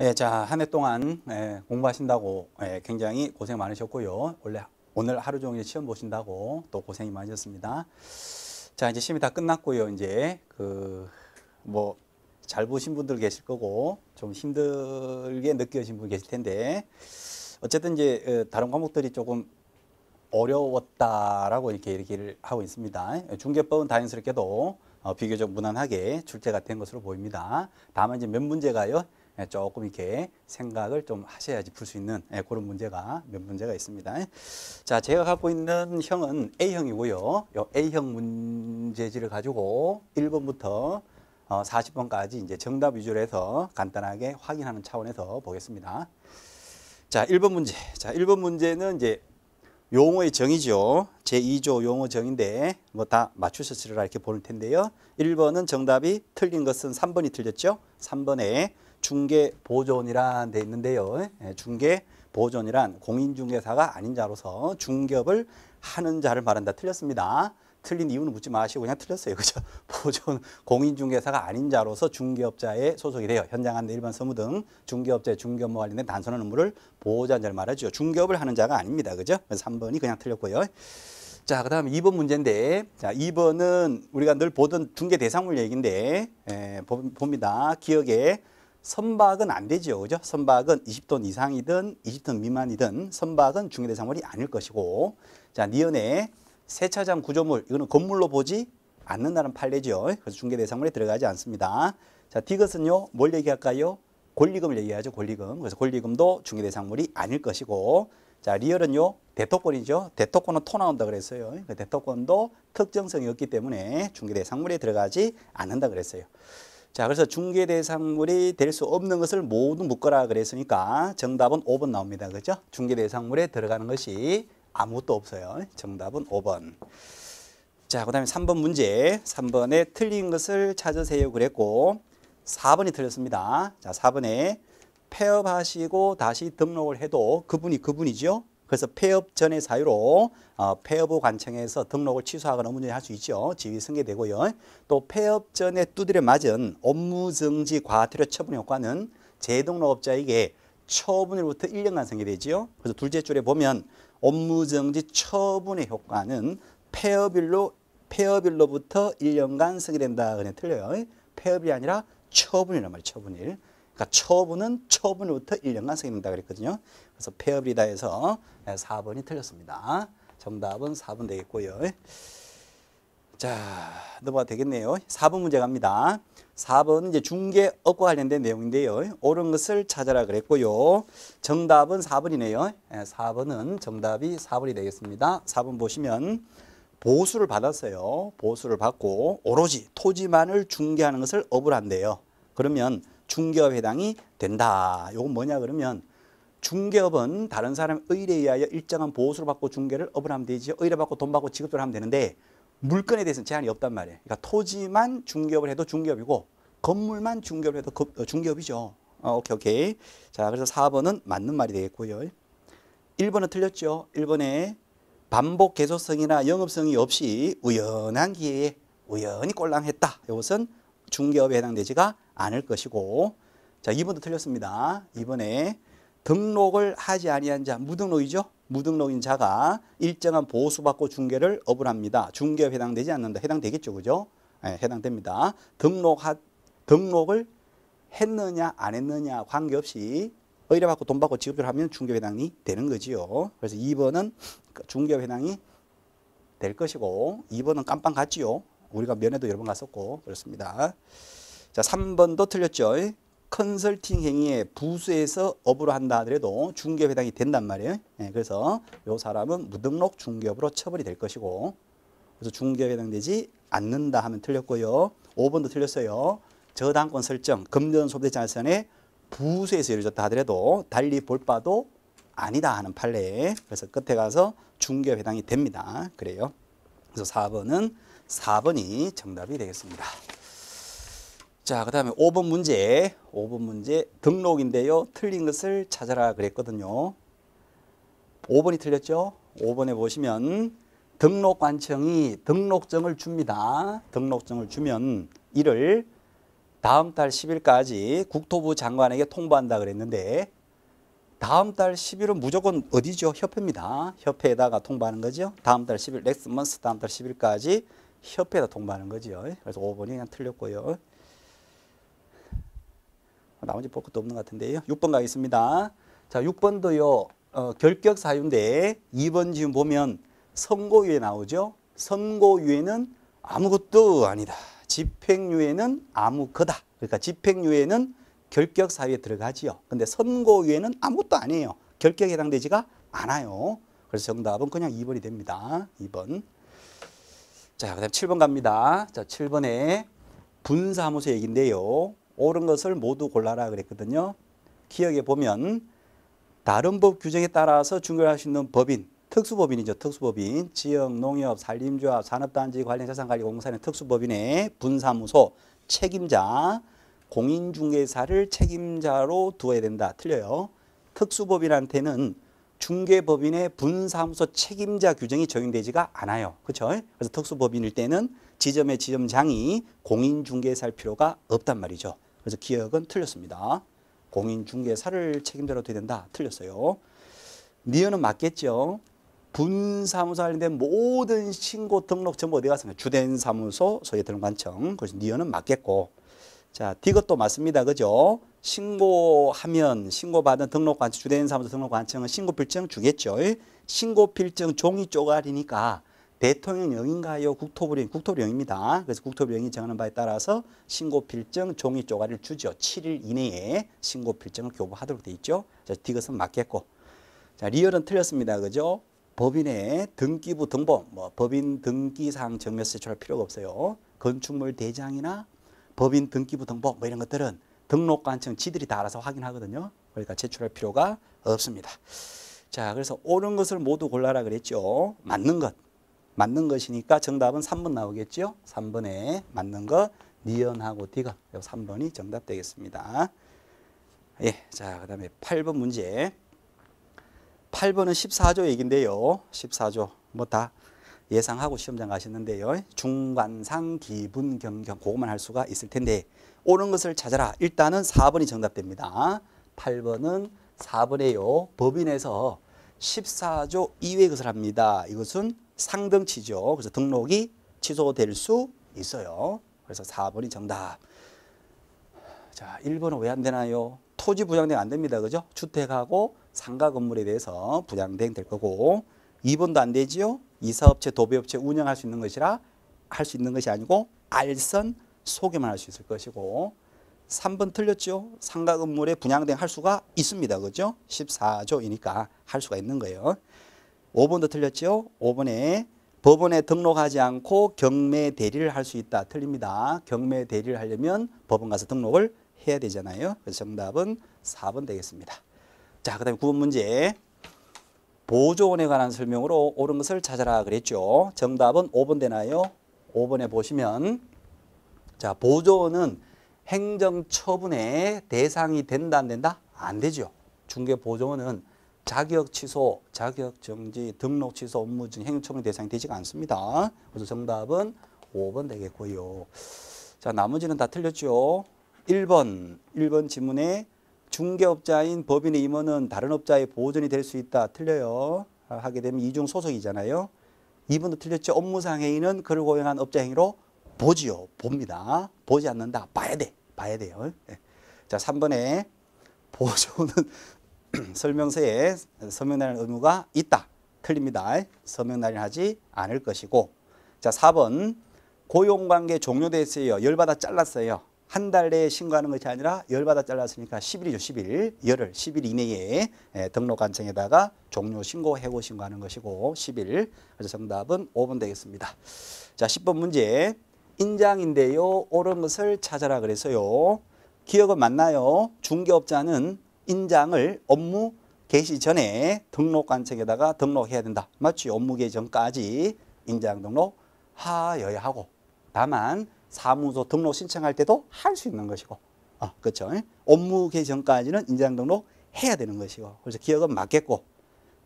예, 자, 한 해 동안 공부하신다고 굉장히 고생 많으셨고요. 오늘 하루 종일 시험 보신다고 또 고생이 많으셨습니다. 자, 이제 시험이 다 끝났고요. 이제 잘 보신 분들 계실 거고 좀 힘들게 느껴진 분 계실 텐데 어쨌든 이제 다른 과목들이 조금 어려웠다라고 이렇게 얘기를 하고 있습니다. 중개법은 다행스럽게도 비교적 무난하게 출제가 된 것으로 보입니다. 다만 이제 몇 문제가요. 조금 이렇게 생각을 좀 하셔야지 풀 수 있는 그런 문제가 몇 문제가 있습니다. 자, 제가 갖고 있는 형은 A형이고요. 요 A형 문제지를 가지고 1번부터 40번까지 이제 정답 위주로 해서 간단하게 확인하는 차원에서 보겠습니다. 자, 1번 문제. 자, 1번 문제는 이제 용어의 정의죠. 제2조 용어 정의인데 뭐 다 맞추셨으리라 이렇게 볼 텐데요. 1번은 정답이 틀린 것은 3번이 틀렸죠. 3번에 중개보존이란 데 있는데요. 중개보존이란 공인중개사가 아닌 자로서 중개업을 하는 자를 말한다. 틀렸습니다. 틀린 이유는 묻지 마시고 그냥 틀렸어요. 그죠? 보존, 공인중개사가 아닌 자로서 중개업자에 소속이 돼요. 현장 안내, 일반 서무 등 중개업자의 중개업무 관련된 단순한 업무를 보호자인 자를 말하죠. 중개업을 하는 자가 아닙니다. 그죠? 그래서 3번이 그냥 틀렸고요. 자, 그 다음에 2번 문제인데, 자, 2번은 우리가 늘 보던 중개대상물 얘기인데, 봅니다. 기억에 선박은 안 되죠. 그죠? 선박은 20톤 이상이든 20톤 미만이든 선박은 중개대상물이 아닐 것이고, 자, 니은에 세차장 구조물, 이거는 건물로 보지 않는다는 판례죠. 그래서 중개대상물에 들어가지 않습니다. 자, 디귿은요, 뭘 얘기할까요? 권리금을 얘기하죠. 권리금. 그래서 권리금도 중개대상물이 아닐 것이고, 자, 리얼은요, 대토권이죠. 대토권은 토 나온다 그랬어요. 그 대토권도 특정성이 없기 때문에 중개대상물에 들어가지 않는다 그랬어요. 자, 그래서 중개대상물이 될 수 없는 것을 모두 묶어라 그랬으니까 정답은 5번 나옵니다. 그죠? 중개대상물에 들어가는 것이 아무것도 없어요. 정답은 5번. 자, 그 다음에 3번 문제. 3번에 틀린 것을 찾으세요 그랬고 4번이 틀렸습니다. 자, 4번에 폐업하시고 다시 등록을 해도 그분이죠. 그래서 폐업 전의 사유로 폐업 후 관청에서 등록을 취소하거나 업무정지 할 수 있죠. 지위 승계되고요. 또 폐업 전에 두드려 맞은 업무정지 과태료 처분 효과는 재등록업자에게 처분일로부터 1년간 생겨되지요. 그래서 둘째 줄에 보면 업무정지 처분의 효과는 폐업일로부터 1년간 승계된다. 그냥 틀려요. 폐업이 아니라 처분이란 말이에요. 처분일. 그러니까 처분은 처분으로부터 1년간 승계된다 그랬거든요. 그래서 폐업이다 해서 4번이 틀렸습니다. 정답은 4번 되겠고요. 자, 넘어가도 되겠네요. 4번 문제 갑니다. 4번은 이제 중개업과 관련된 내용인데요. 옳은 것을 찾아라 그랬고요. 정답은 4번이네요. 4번은 정답이 4번이 되겠습니다. 4번 보시면 보수를 받았어요. 보수를 받고 오로지 토지만을 중개하는 것을 업을 한대요. 그러면 중개업에 해당이 된다. 이건 뭐냐 그러면 중개업은 다른 사람의 의뢰에 의하여 일정한 보수를 받고 중개를 업을 하면 되죠. 의뢰받고 돈 받고 지급을 하면 되는데 물건에 대해서는 제한이 없단 말이에요. 그러니까 토지만 중개업을 해도 중개업이고 건물만 중개업을 해도 중개업이죠. 오케이. 자, 그래서 4번은 맞는 말이 되겠고요. 1번은 틀렸죠. 1번에 반복 개소성이나 영업성이 없이 우연한 기회에 우연히 꼴랑했다. 이것은 중개업에 해당되지가 않을 것이고, 자, 2번도 틀렸습니다. 2번에 등록을 하지 아니한 자, 무등록이죠. 무등록인 자가 일정한 보수받고 중개를 업을 합니다. 중개업에 해당되지 않는다. 해당되겠죠. 그죠? 네, 해당됩니다. 등록을 했느냐 안 했느냐 관계없이 의뢰받고 돈 받고 지급을 하면 중개업 해당이 되는 거지요. 그래서 2번은 중개업 해당이 될 것이고 2번은 깜빵 같지요. 우리가 면회도 여러 번 갔었고 그렇습니다. 자, 3번도 틀렸죠. 컨설팅 행위에 부수해서 업으로 한다 하더라도 중개업 해당이 된단 말이에요. 그래서 이 사람은 무등록 중개업으로 처벌이 될 것이고, 그래서 중개업에 해당되지 않는다 하면 틀렸고요. 5번도 틀렸어요. 저당권 설정, 금전 소비자 자산에 부수해서 이루어졌다 하더라도 달리 볼 바도 아니다 하는 판례. 그래서 끝에 가서 중개업 해당이 됩니다. 그래요. 그래서 4번이 정답이 되겠습니다. 자, 그 다음에 5번 문제. 5번 문제 등록인데요. 틀린 것을 찾아라 그랬거든요. 5번이 틀렸죠. 5번에 보시면 등록관청이 등록증을 줍니다. 등록증을 주면 이를 다음 달 10일까지 국토부 장관에게 통보한다 그랬는데 다음 달 10일은 무조건 어디죠? 협회입니다. 협회에다가 통보하는 거죠. 다음 달 10일, next month, 다음 달 10일까지 협회에다 통보하는 거죠. 그래서 5번이 그냥 틀렸고요. 나머지 볼 것도 없는 것 같은데요. 6번 가겠습니다. 자, 6번도요. 결격 사유인데 2번 지금 보면 선고유예 나오죠. 선고유예는 아무것도 아니다. 집행유예는 아무 거다. 그러니까 집행유예는 결격 사유에 들어가지요. 근데 선고유예는 아무것도 아니에요. 결격에 해당되지가 않아요. 그래서 정답은 그냥 2번이 됩니다. 2번. 자, 그다음 7번 갑니다. 자, 7번에 분사무소 얘기인데요. 옳은 것을 모두 골라라 그랬거든요. 기억해 보면 다른 법 규정에 따라서 중개할 수 있는 법인, 특수법인이죠. 특수법인, 지역, 농협, 산림조합, 산업단지, 관련 자산관리 공사는 특수법인의 분사무소 책임자, 공인중개사를 책임자로 두어야 된다. 틀려요. 특수법인한테는 중개법인의 분사무소 책임자 규정이 적용되지가 않아요. 그렇죠? 그래서 특수법인일 때는 지점의 지점장이 공인중개사일 필요가 없단 말이죠. 그래서 기억은 틀렸습니다. 공인중개사를 책임자로 둬야 된다. 틀렸어요. 니은은 맞겠죠. 분사무소 관련된 모든 신고 등록 전부 어디 갔습니까? 주된 사무소, 소유 등록관청. 그래서 니은은 맞겠고. 자, 디귿도 맞습니다. 그죠? 신고하면 신고받은 등록관청, 주된 사무소 등록관청은 신고필증 주겠죠. 신고필증 종이 쪼가리니까 대통령령인가요? 국토부령입니다. 그래서 국토부령이 정하는 바에 따라서 신고필증 종이 쪼가리를 주죠. 7일 이내에 신고필증을 교부하도록 돼 있죠. 자, 디귿은 맞겠고. 자, 리얼은 틀렸습니다. 그죠? 법인의 등기부 등본, 법인 등기사항 정면서 제출할 필요가 없어요. 건축물 대장이나 법인 등기부 등본 이런 것들은 등록관청 지들이 다 알아서 확인하거든요. 그러니까 제출할 필요가 없습니다. 자, 그래서 옳은 것을 모두 골라라 그랬죠. 맞는 것. 맞는 것이니까 정답은 3번 나오겠죠. 3번에 맞는 것, 니은하고 디귿. 3번이 정답 되겠습니다. 예, 자, 그 다음에 8번 문제. 8번은 14조 얘기인데요. 14조. 뭐 다 예상하고 시험장 가셨는데요. 중관상, 기분, 경경, 그것만 할 수가 있을 텐데 옳은 것을 찾아라. 일단은 4번이 정답됩니다. 8번은 4번에요. 법인에서 14조 이외의 것을 합니다. 이것은 상등치죠. 그래서 등록이 취소될 수 있어요. 그래서 4번이 정답. 자, 1번은 왜 안 되나요? 토지 부양대행 안 됩니다. 그죠? 주택하고 상가 건물에 대해서 부양대행 될 거고 2번도 안 되지요. 이사업체, 도배업체 운영할 수 있는 것이라 할 수 있는 것이 아니고 알선 소개만 할 수 있을 것이고 3번 틀렸죠. 상가 건물에 분양대행 할 수가 있습니다. 그죠? 14조이니까 할 수가 있는 거예요. 5번도 틀렸죠. 5번에 법원에 등록하지 않고 경매 대리를 할 수 있다. 틀립니다. 경매 대리를 하려면 법원 가서 등록을 해야 되잖아요. 그래서 정답은 4번 되겠습니다. 자, 그 다음에 9번 문제. 보조원에 관한 설명으로 옳은 것을 찾아라 그랬죠. 정답은 5번 되나요? 5번에 보시면 자, 보조원은 행정처분의 대상이 된다 안 된다? 안 되죠. 중개보조원은 자격 취소, 자격 정지, 등록 취소, 업무 중 행정처분 대상이 되지가 않습니다. 그래서 정답은 5번 되겠고요. 자, 나머지는 다 틀렸죠. 1번 지문에 중개업자인 법인의 임원은 다른 업자의 보존이 될 수 있다. 틀려요. 하게 되면 이중 소속이잖아요. 2번도 틀렸죠. 업무상 행위는 그를 고용한 업자 행위로 보지요. 봅니다. 보지 않는다. 봐야 돼. 봐야 돼요. 자, 3번에 보조는 설명서에 서명 날인 의무가 있다. 틀립니다. 서명 날인하지 않을 것이고. 자, 4번 고용관계 종료됐어요. 열받아 잘랐어요. 한 달 내에 신고하는 것이 아니라 열받아 잘랐으니까 10일이죠. 10일. 열흘 10일 이내에 등록관청에다가 종료 신고, 해고 신고하는 것이고 10일. 그래서 정답은 5번 되겠습니다. 자, 10번 문제. 인장인데요. 옳은 것을 찾아라 그래서요. 기억은 맞나요? 중개업자는 인장을 업무 개시 전에 등록관청에다가 등록해야 된다. 맞지? 업무 개시 전까지 인장 등록 하여야 하고 다만 사무소 등록 신청할 때도 할 수 있는 것이고 그렇죠? 업무 개시 전까지는 인장 등록 해야 되는 것이고 그래서 기억은 맞겠고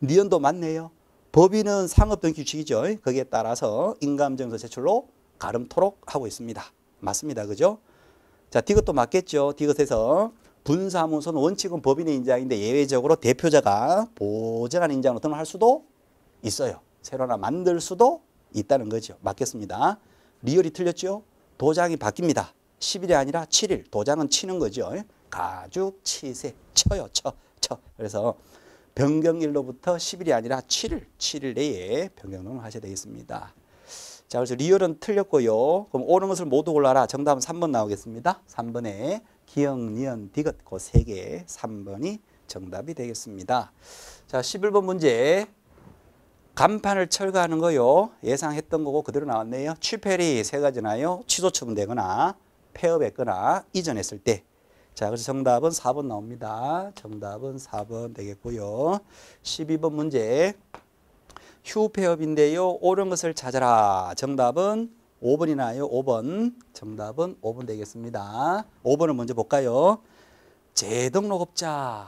니은도 맞네요. 법인은 상업등기 규칙이죠. 거기에 따라서 인감증서 제출로 가름토록 하고 있습니다. 맞습니다. 그죠? 자, 디귿도 맞겠죠. 디귿에서 분사무소는 원칙은 법인의 인장인데 예외적으로 대표자가 보증한 인장으로 등록할 수도 있어요. 새로 하나 만들 수도 있다는 거죠. 맞겠습니다. 리얼이 틀렸죠. 도장이 바뀝니다. 10일이 아니라 7일. 도장은 치는 거죠. 가죽, 치세, 쳐요. 쳐. 그래서 변경일로부터 10일이 아니라 7일 내에 변경을 하셔야 되겠습니다. 자, 그래서 리얼은 틀렸고요. 그럼 옳은 것을 모두 골라라. 정답은 3번 나오겠습니다. 3번에 기역, 니은, 디귿 그 3개 3번이 정답이 되겠습니다. 자, 11번 문제. 간판을 철거하는 거요. 예상했던 거고 그대로 나왔네요. 취펠이 3가지나요. 취소 처분되거나 폐업했거나 이전했을 때. 자, 그래서 정답은 4번 나옵니다. 정답은 4번 되겠고요. 12번 문제. 휴폐업인데요. 옳은 것을 찾아라. 정답은 5번이 나요. 5번. 정답은 5번 되겠습니다. 5번을 먼저 볼까요? 재등록업자.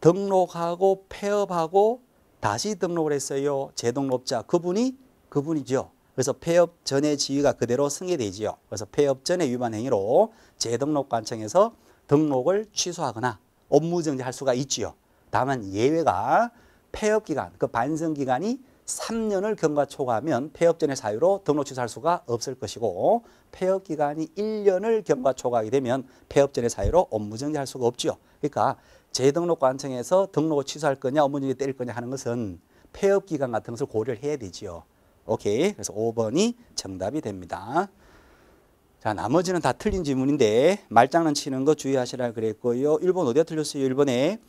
등록하고 폐업하고 다시 등록을 했어요. 재등록업자. 그분이죠. 그래서 폐업 전의 지위가 그대로 승계되지요. 그래서 폐업 전의 위반 행위로 재등록관청에서 등록을 취소하거나 업무정지할 수가 있지요. 다만 예외가 폐업기간, 그 반성기간이 3년을 경과 초과하면 폐업 전의 사유로 등록 취소할 수가 없을 것이고 폐업기간이 1년을 경과 초과하게 되면 폐업 전의 사유로 업무정지할 수가 없지요. 그러니까 재등록관청에서 등록을 취소할 거냐 업무정지 때릴 거냐 하는 것은 폐업기간 같은 것을 고려를 해야 되지요. 오케이. 그래서 5번이 정답이 됩니다. 자, 나머지는 다 틀린 질문인데 말장난 치는 거 주의하시라 그랬고요. 1번 어디가 틀렸어요? 1번에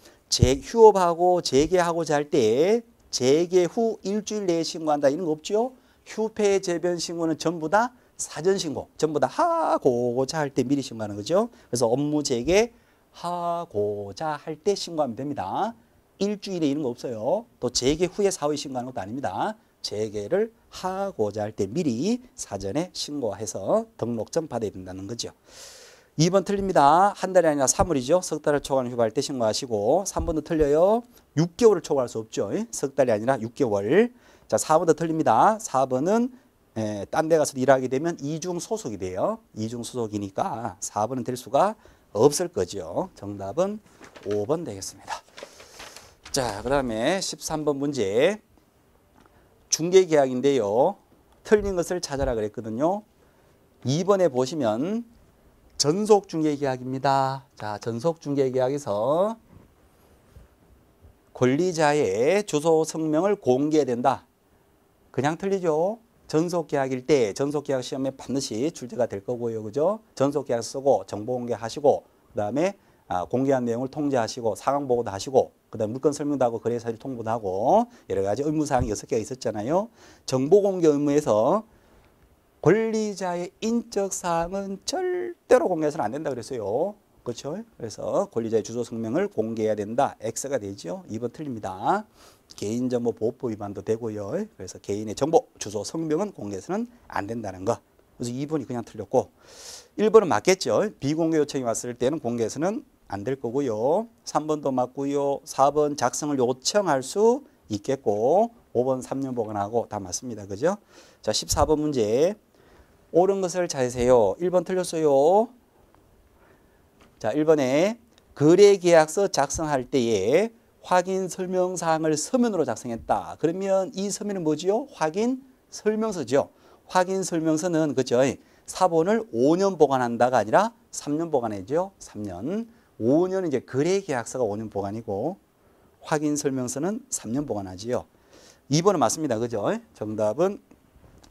휴업하고 재개하고자 할 때 재개 후 일주일 내에 신고한다. 이런 거 없죠? 휴폐 재변 신고는 전부 다 사전 신고. 전부 다 하고자 할 때 미리 신고하는 거죠. 그래서 업무 재개 하고자 할 때 신고하면 됩니다. 일주일에 이런 거 없어요. 또 재개 후에 사후에 신고하는 것도 아닙니다. 재개를 하고자 할 때 미리 사전에 신고해서 등록증 받아야 된다는 거죠. 2번 틀립니다. 한 달이 아니라 3월이죠. 석 달을 초과하는 휴가할 때 신고하시고 3번도 틀려요. 6개월을 초과할 수 없죠. 석 달이 아니라 6개월. 자, 4번도 틀립니다. 4번은 딴 데 가서 일하게 되면 이중 소속이 돼요. 이중 소속이니까 4번은 될 수가 없을 거죠. 정답은 5번 되겠습니다. 자, 그 다음에 13번 문제. 중개계약인데요. 틀린 것을 찾아라 그랬거든요. 2번에 보시면 전속중개계약입니다. 자, 전속중개계약에서 권리자의 주소 성명을 공개해야 된다. 그냥 틀리죠. 전속계약일 때 전속계약 시험에 반드시 출제가 될 거고요. 그죠? 전속계약 쓰고 정보공개하시고 그다음에 공개한 내용을 통지하시고 상황보고도 하시고 그다음에 물건 설명도 하고 거래사실 통보도 하고 여러 가지 의무사항이 6개가 있었잖아요. 정보공개 의무에서 권리자의 인적사항은 절대로 공개해서는 안 된다 그랬어요. 그렇죠? 그래서 권리자의 주소 성명을 공개해야 된다. X가 되죠. 2번 틀립니다. 개인정보보호법 위반도 되고요. 그래서 개인의 정보, 주소 성명은 공개해서는 안 된다는 거. 그래서 2번이 그냥 틀렸고 1번은 맞겠죠. 비공개 요청이 왔을 때는 공개해서는 안 될 거고요. 3번도 맞고요. 4번 작성을 요청할 수 있겠고 5번 3년 보관하고 다 맞습니다. 그죠? 자, 14번 문제. 옳은 것을 찾으세요. 1번 틀렸어요. 자, 1번에 거래계약서 작성할 때에 확인 설명사항을 서면으로 작성했다. 그러면 이 서면은 뭐지요? 확인 설명서죠. 확인 설명서는 그죠? 사본을 5년 보관한다가 아니라 3년 보관해죠. 3년. 5년은 이제 거래계약서가 5년 보관이고 확인 설명서는 3년 보관하지요. 2번은 맞습니다. 그죠? 정답은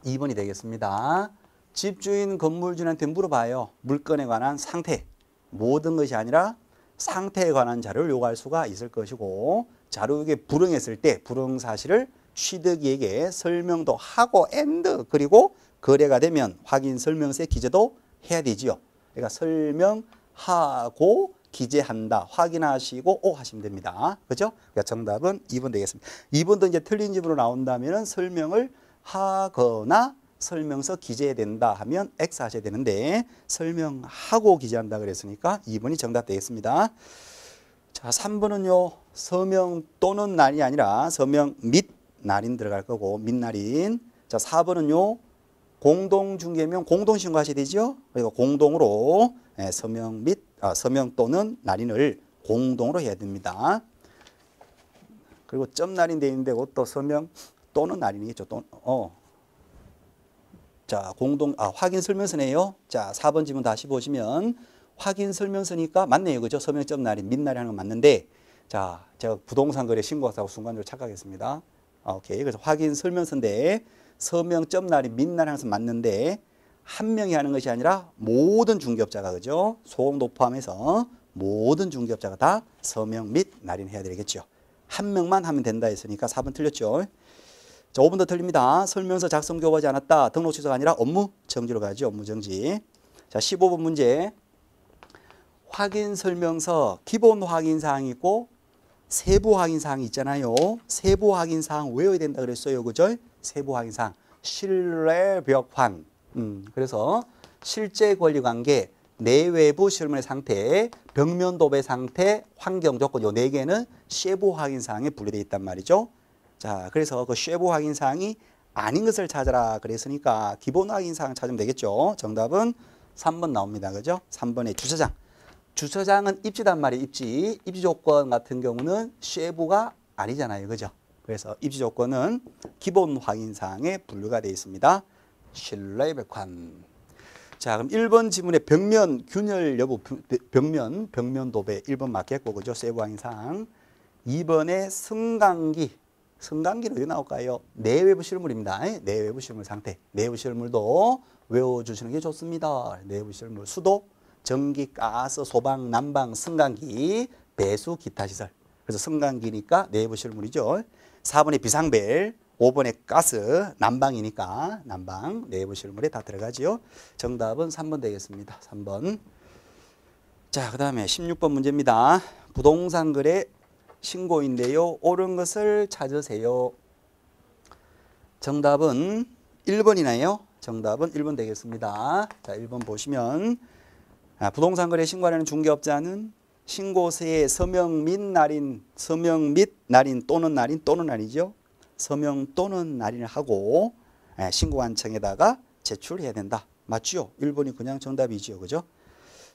2번이 되겠습니다. 집주인 건물주한테 물어봐요. 물건에 관한 상태. 모든 것이 아니라 상태에 관한 자료를 요구할 수가 있을 것이고 자료에 불응했을 때 불응 사실을 취득이에게 설명도 하고 그리고 거래가 되면 확인 설명서에 기재도 해야 되지요. 그러니까 설명하고 기재한다. 확인하시고 하시면 됩니다. 그죠? 그러니까 정답은 2번 되겠습니다. 2번도 이제 틀린 집으로 나온다면 설명을 하거나 설명서 기재해야 된다 하면 X 하셔야 되는데 설명하고 기재한다 그랬으니까 2번이 정답 되겠습니다. 자, 3번은요. 서명 또는 날이 아니라 서명 및 날인 들어갈 거고 및 날인. 자, 4번은요. 공동중개면 공동신고하셔야 되죠. 그리고 공동으로 서명 또는 날인을 공동으로 해야 됩니다. 그리고 점 날인 돼 있는데 그것도 서명 또는 날인이겠죠. 자, 확인 설명서네요. 자, 4번 지문 다시 보시면 확인 설명서니까 맞네요. 그죠? 서명 점 날인, 민 날인 하는 건 맞는데 자, 제가 부동산 거래 신고하고 순간적으로 착각했습니다. 오케이. 그래서 확인 설명서인데 서명 점 날인, 민 날인 하는 것은 맞는데 한 명이 하는 것이 아니라 모든 중개업자가 그죠? 소공도 포함해서 모든 중개업자가 다 서명 및 날인해야 되겠죠. 한 명만 하면 된다 했으니까 4번 틀렸죠. 자, 5번도 틀립니다. 설명서 작성 교부하지 않았다. 등록 취소가 아니라 업무 정지로 가죠. 업무 정지. 자, 15번 문제. 확인 설명서 기본 확인 사항이 있고 세부 확인 사항이 있잖아요. 세부 확인 사항 외워야 된다 그랬어요. 그죠? 세부 확인 사항. 실내 벽환. 그래서 실제 권리 관계, 내외부 실물의 상태, 벽면 도배 상태, 환경 조건 요 4개는 세부 확인 사항에 분류되어 있단 말이죠. 자, 그래서 그 세부 확인 사항이 아닌 것을 찾아라 그랬으니까 기본 확인 사항 찾으면 되겠죠. 정답은 3번 나옵니다. 그죠? 3번의 주차장. 주차장은 입지단 말이에요. 입지 조건 같은 경우는 세부가 아니잖아요. 그죠? 그래서 입지 조건은 기본 확인 사항에 분류가 되어 있습니다. 실내 벽환. 자, 그럼 1번 지문의 벽면 균열 여부, 벽면 도배 1번 맞겠고, 그죠? 세부 확인 사항. 2번에 승강기는 어디 나올까요? 내외부 실물입니다. 내외부 실물 상태. 내외부 실물도 외워주시는 게 좋습니다. 내외부 실물, 수도, 전기, 가스, 소방, 난방, 승강기, 배수, 기타 시설. 그래서 승강기니까 내외부 실물이죠. 4번에 비상벨, 5번에 가스, 난방이니까 난방, 내외부 실물에 다 들어가지요. 정답은 3번 되겠습니다. 3번. 자, 그 다음에 16번 문제입니다. 부동산 거래 신고인데요. 옳은 것을 찾으세요. 정답은 1번이나요? 정답은 1번 되겠습니다. 자, 1번 보시면 부동산 거래 신고하려는 중개업자는 신고서에 서명 및 날인 또는 날이죠. 서명 또는 날인을 하고 신고관청에다가 제출해야 된다. 맞죠? 1번이 그냥 정답이죠. 그죠?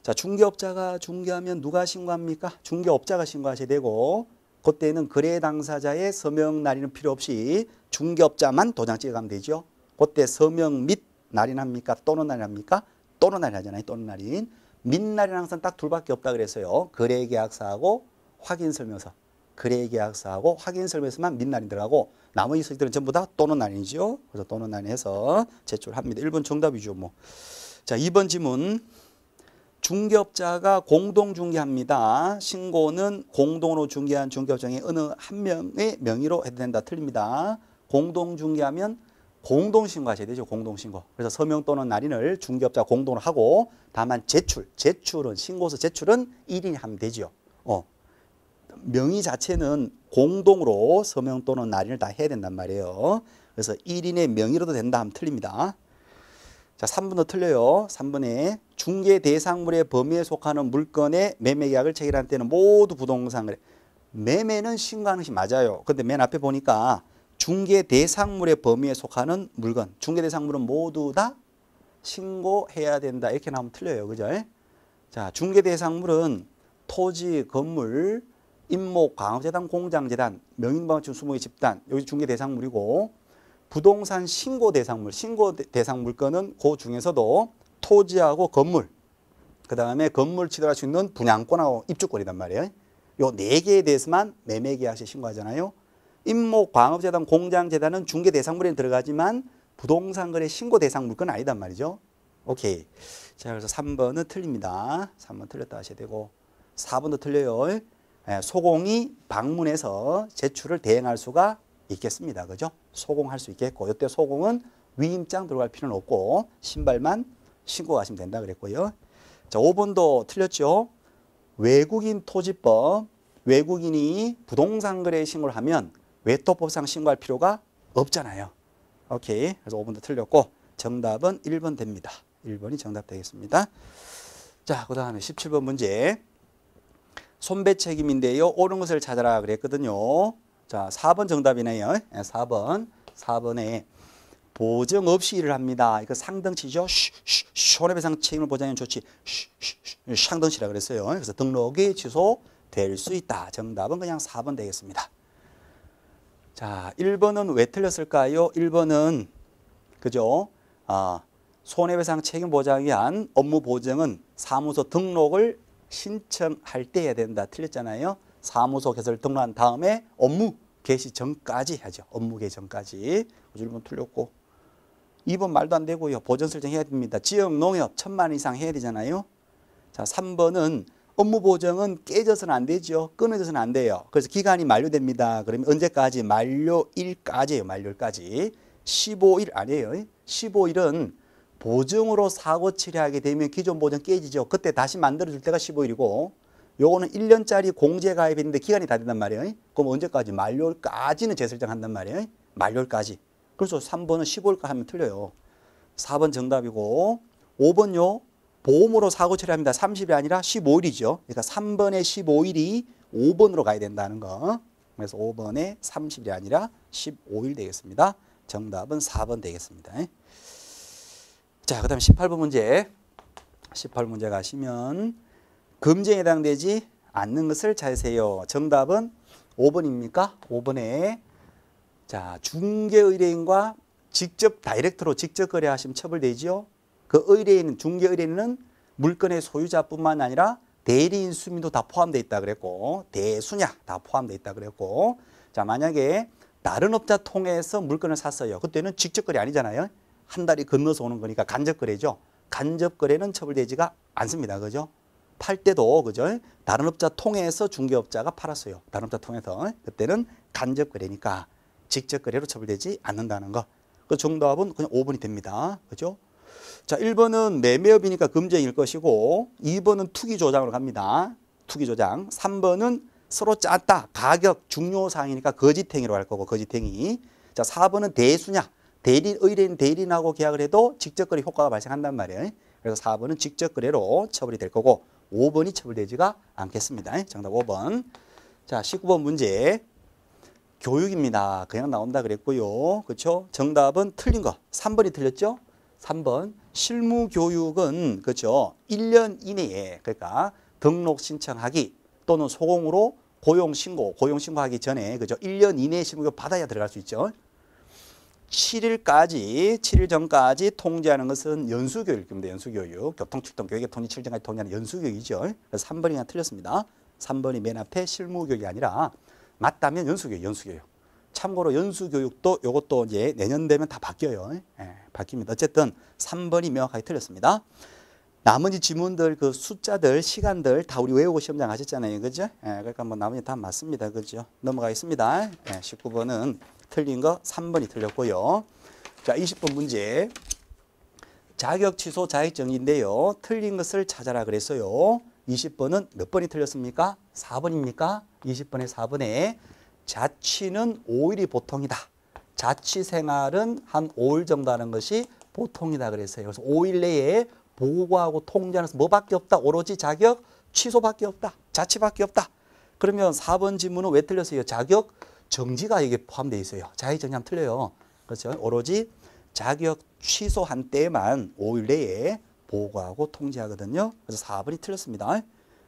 자, 중개업자가 중개하면 누가 신고합니까? 중개업자가 신고하셔야 되고 그때는 거래 당사자의 서명 날인은 필요 없이 중개업자만 도장 찍어가면 되죠. 그때 서명 및 날인합니까? 또는 날인합니까? 또는 날인하잖아요. 또는 날인. 및 날인 항상 딱 둘밖에 없다 그랬어요. 거래계약서하고 확인설명서. 거래계약서하고 확인설명서만 및 날인 들어가고 나머지 서식들은 전부 다 또는 날인이죠. 그래서 또는 날인해서 제출합니다. 1번 정답이죠. 뭐. 자, 2번 지문. 중개업자가 공동중개합니다. 신고는 공동으로 중개한 중개업 중에 어느 한 명의 명의로 해야 된다. 틀립니다. 공동중개하면 공동신고하셔야 되죠. 공동신고. 그래서 서명 또는 날인을 중개업자 공동으로 하고 다만 제출은 신고서 제출은 1인이 하면 되죠. 명의 자체는 공동으로 서명 또는 날인을 다 해야 된단 말이에요. 그래서 1인의 명의로도 된다 하면 틀립니다. 자, 3번도 틀려요. 3번에 중개 대상물의 범위에 속하는 물건의 매매 계약을 체결할 때는 모두 부동산 거래. 매매는 신고하는 것이 맞아요. 근데 맨 앞에 보니까 중개 대상물의 범위에 속하는 물건, 중개 대상물은 모두 다 신고해야 된다. 이렇게 나오면 틀려요. 그죠? 자, 중개 대상물은 토지, 건물, 임목, 광업재단, 공장재단, 명인방출, 수목의 집단, 여기 중개 대상물이고 부동산 신고 대상물, 물건은 그 중에서도 토지하고 건물, 그 다음에 건물 취득할 수 있는 분양권하고 입주권이란 말이에요. 요 4개에 대해서만 매매계약시 신고하잖아요. 임목, 광업재단, 공장재단은 중개 대상물에 들어가지만 부동산 거래 신고 대상 물건은 아니단 말이죠. 오케이. 자, 그래서 3번은 틀립니다. 3번 틀렸다 하셔야 되고 4번도 틀려요. 소공이 방문해서 제출을 대행할 수가 있겠습니다. 그죠? 소공할 수 있겠고 이때 소공은 위임장 들어갈 필요는 없고 신발만 신고 가시면 된다 그랬고요. 자, 5번도 틀렸죠. 외국인 토지법, 외국인이 부동산 거래 신고를 하면 외토법상 신고할 필요가 없잖아요. 오케이. 그래서 5번도 틀렸고 정답은 1번 됩니다. 1번이 정답 되겠습니다. 자, 그 다음에 17번 문제. 손배 책임인데요. 옳은 것을 찾아라 그랬거든요. 자, 4번 정답이네요. 4번에 보정 없이 일을 합니다. 이거 상등치죠. 손해배상 책임을 보장하는 조치 상등치라 그랬어요. 그래서 등록이 취소될 수 있다. 정답은 그냥 4번 되겠습니다. 자, 1번은 왜 틀렸을까요? 1번은 그죠? 손해배상 책임 보장을 위한 업무 보정은 사무소 등록을 신청할 때 해야 된다. 틀렸잖아요. 사무소 개설 등록한 다음에 업무 개시 전까지 하죠. 업무 개시 전까지. 1번 틀렸고. 2번 말도 안 되고요. 보전 설정해야 됩니다. 지역 농협 1000만 원 이상 해야 되잖아요. 자, 3번은 업무 보정은 깨져서는 안 되죠. 끊어져서는 안 돼요. 그래서 기간이 만료됩니다. 그러면 언제까지? 만료일까지예요. 만료일까지. 15일 아니에요. 15일은 보정으로 사고 처리하게 되면 기존 보정 깨지죠. 그때 다시 만들어줄 때가 15일이고 요거는 1년짜리 공제 가입했는데 기간이 다 된단 말이에요. 그럼 언제까지? 만료일까지는 재설정한단 말이에요. 만료일까지. 그래서 3번은 15일까지 하면 틀려요. 4번 정답이고 5번요. 보험으로 사고 처리합니다. 30일이 아니라 15일이죠. 그러니까 3번에 15일이 5번으로 가야 된다는 거. 그래서 5번에 30일이 아니라 15일 되겠습니다. 정답은 4번 되겠습니다. 자, 그 다음에 18번 문제. 18문제 가시면 금지에 해당되지 않는 것을 찾으세요. 정답은 5번입니까? 5번에 자, 중개 의뢰인과 직접 다이렉트로 직접 거래하시면 처벌되지요. 그 의뢰인, 중개 의뢰인은 물건의 소유자뿐만 아니라 대리인 수민도 다 포함되어 있다 그랬고 대수냐 다 포함되어 있다 그랬고 자, 만약에 다른 업자 통해서 물건을 샀어요. 그때는 직접 거래 아니잖아요. 한 달이 건너서 오는 거니까 간접 거래죠. 간접 거래는 처벌되지가 않습니다. 그죠? 팔 때도 그죠? 다른 업자 통해서 중개업자가 팔았어요. 다른 업자 통해서 그때는 간접 거래니까 직접 거래로 처벌되지 않는다는 거. 그 정답은 그냥 5번이 됩니다. 그죠? 자, 1번은 매매업이니까 금지일 것이고 2번은 투기 조장으로 갑니다. 투기 조장. 3번은 서로 짰다. 가격 중요사항이니까 거짓행위로 할 거고 거짓행위. 자, 4번은 대수냐. 의뢰인 대리인하고 계약을 해도 직접거래 효과가 발생한단 말이에요. 그래서 4번은 직접거래로 처벌이 될 거고 5번이 처벌되지가 않겠습니다. 정답 5번. 자, 19번 문제. 교육입니다. 그냥 나온다 그랬고요. 그렇죠? 정답은 틀린 거. 3번이 틀렸죠? 3번. 실무 교육은 그렇죠? 1년 이내에 그러니까 등록 신청하기 또는 소공으로 고용 신고하기 전에 그죠? 1년 이내에 실무 교육 받아야 들어갈 수 있죠. 7일 전까지 통지하는 것은 연수교육입니다. 연수교육. 교통출동, 교육의 통지 7일전까지 통지하는 연수교육이죠. 그래서 3번이 그냥 틀렸습니다. 3번이 맨 앞에 실무교육이 아니라 맞다면 연수교육. 참고로 연수교육도 이것도 이제 내년 되면 다 바뀌어요. 바뀝니다. 어쨌든 3번이 명확하게 틀렸습니다. 나머지 지문들, 그 숫자들, 시간들 다 우리 외우고 시험장 하셨잖아요. 그죠? 그러니까 뭐 나머지 다 맞습니다. 그죠? 넘어가겠습니다. 19번은 틀린 거 3번이 틀렸고요. 자, 20번 문제. 자격 취소 자격정지인데요. 틀린 것을 찾아라 그랬어요. 20번은 몇 번이 틀렸습니까? 4번입니까? 20번에 4번에 자취는 5일이 보통이다. 자취 생활은 한 5일 정도 하는 것이 보통이다 그랬어요. 그래서 5일 내에 보고하고 통지하는 것은 뭐밖에 없다. 오로지 자격 취소밖에 없다. 자취밖에 없다. 그러면 4번 질문은 왜 틀렸어요? 자격 정지가 여기에 포함되어 있어요. 자격 정지하면 틀려요. 그렇죠? 오로지 자격 취소한 때만 5일 내에 보고하고 통지하거든요. 그래서 4번이 틀렸습니다.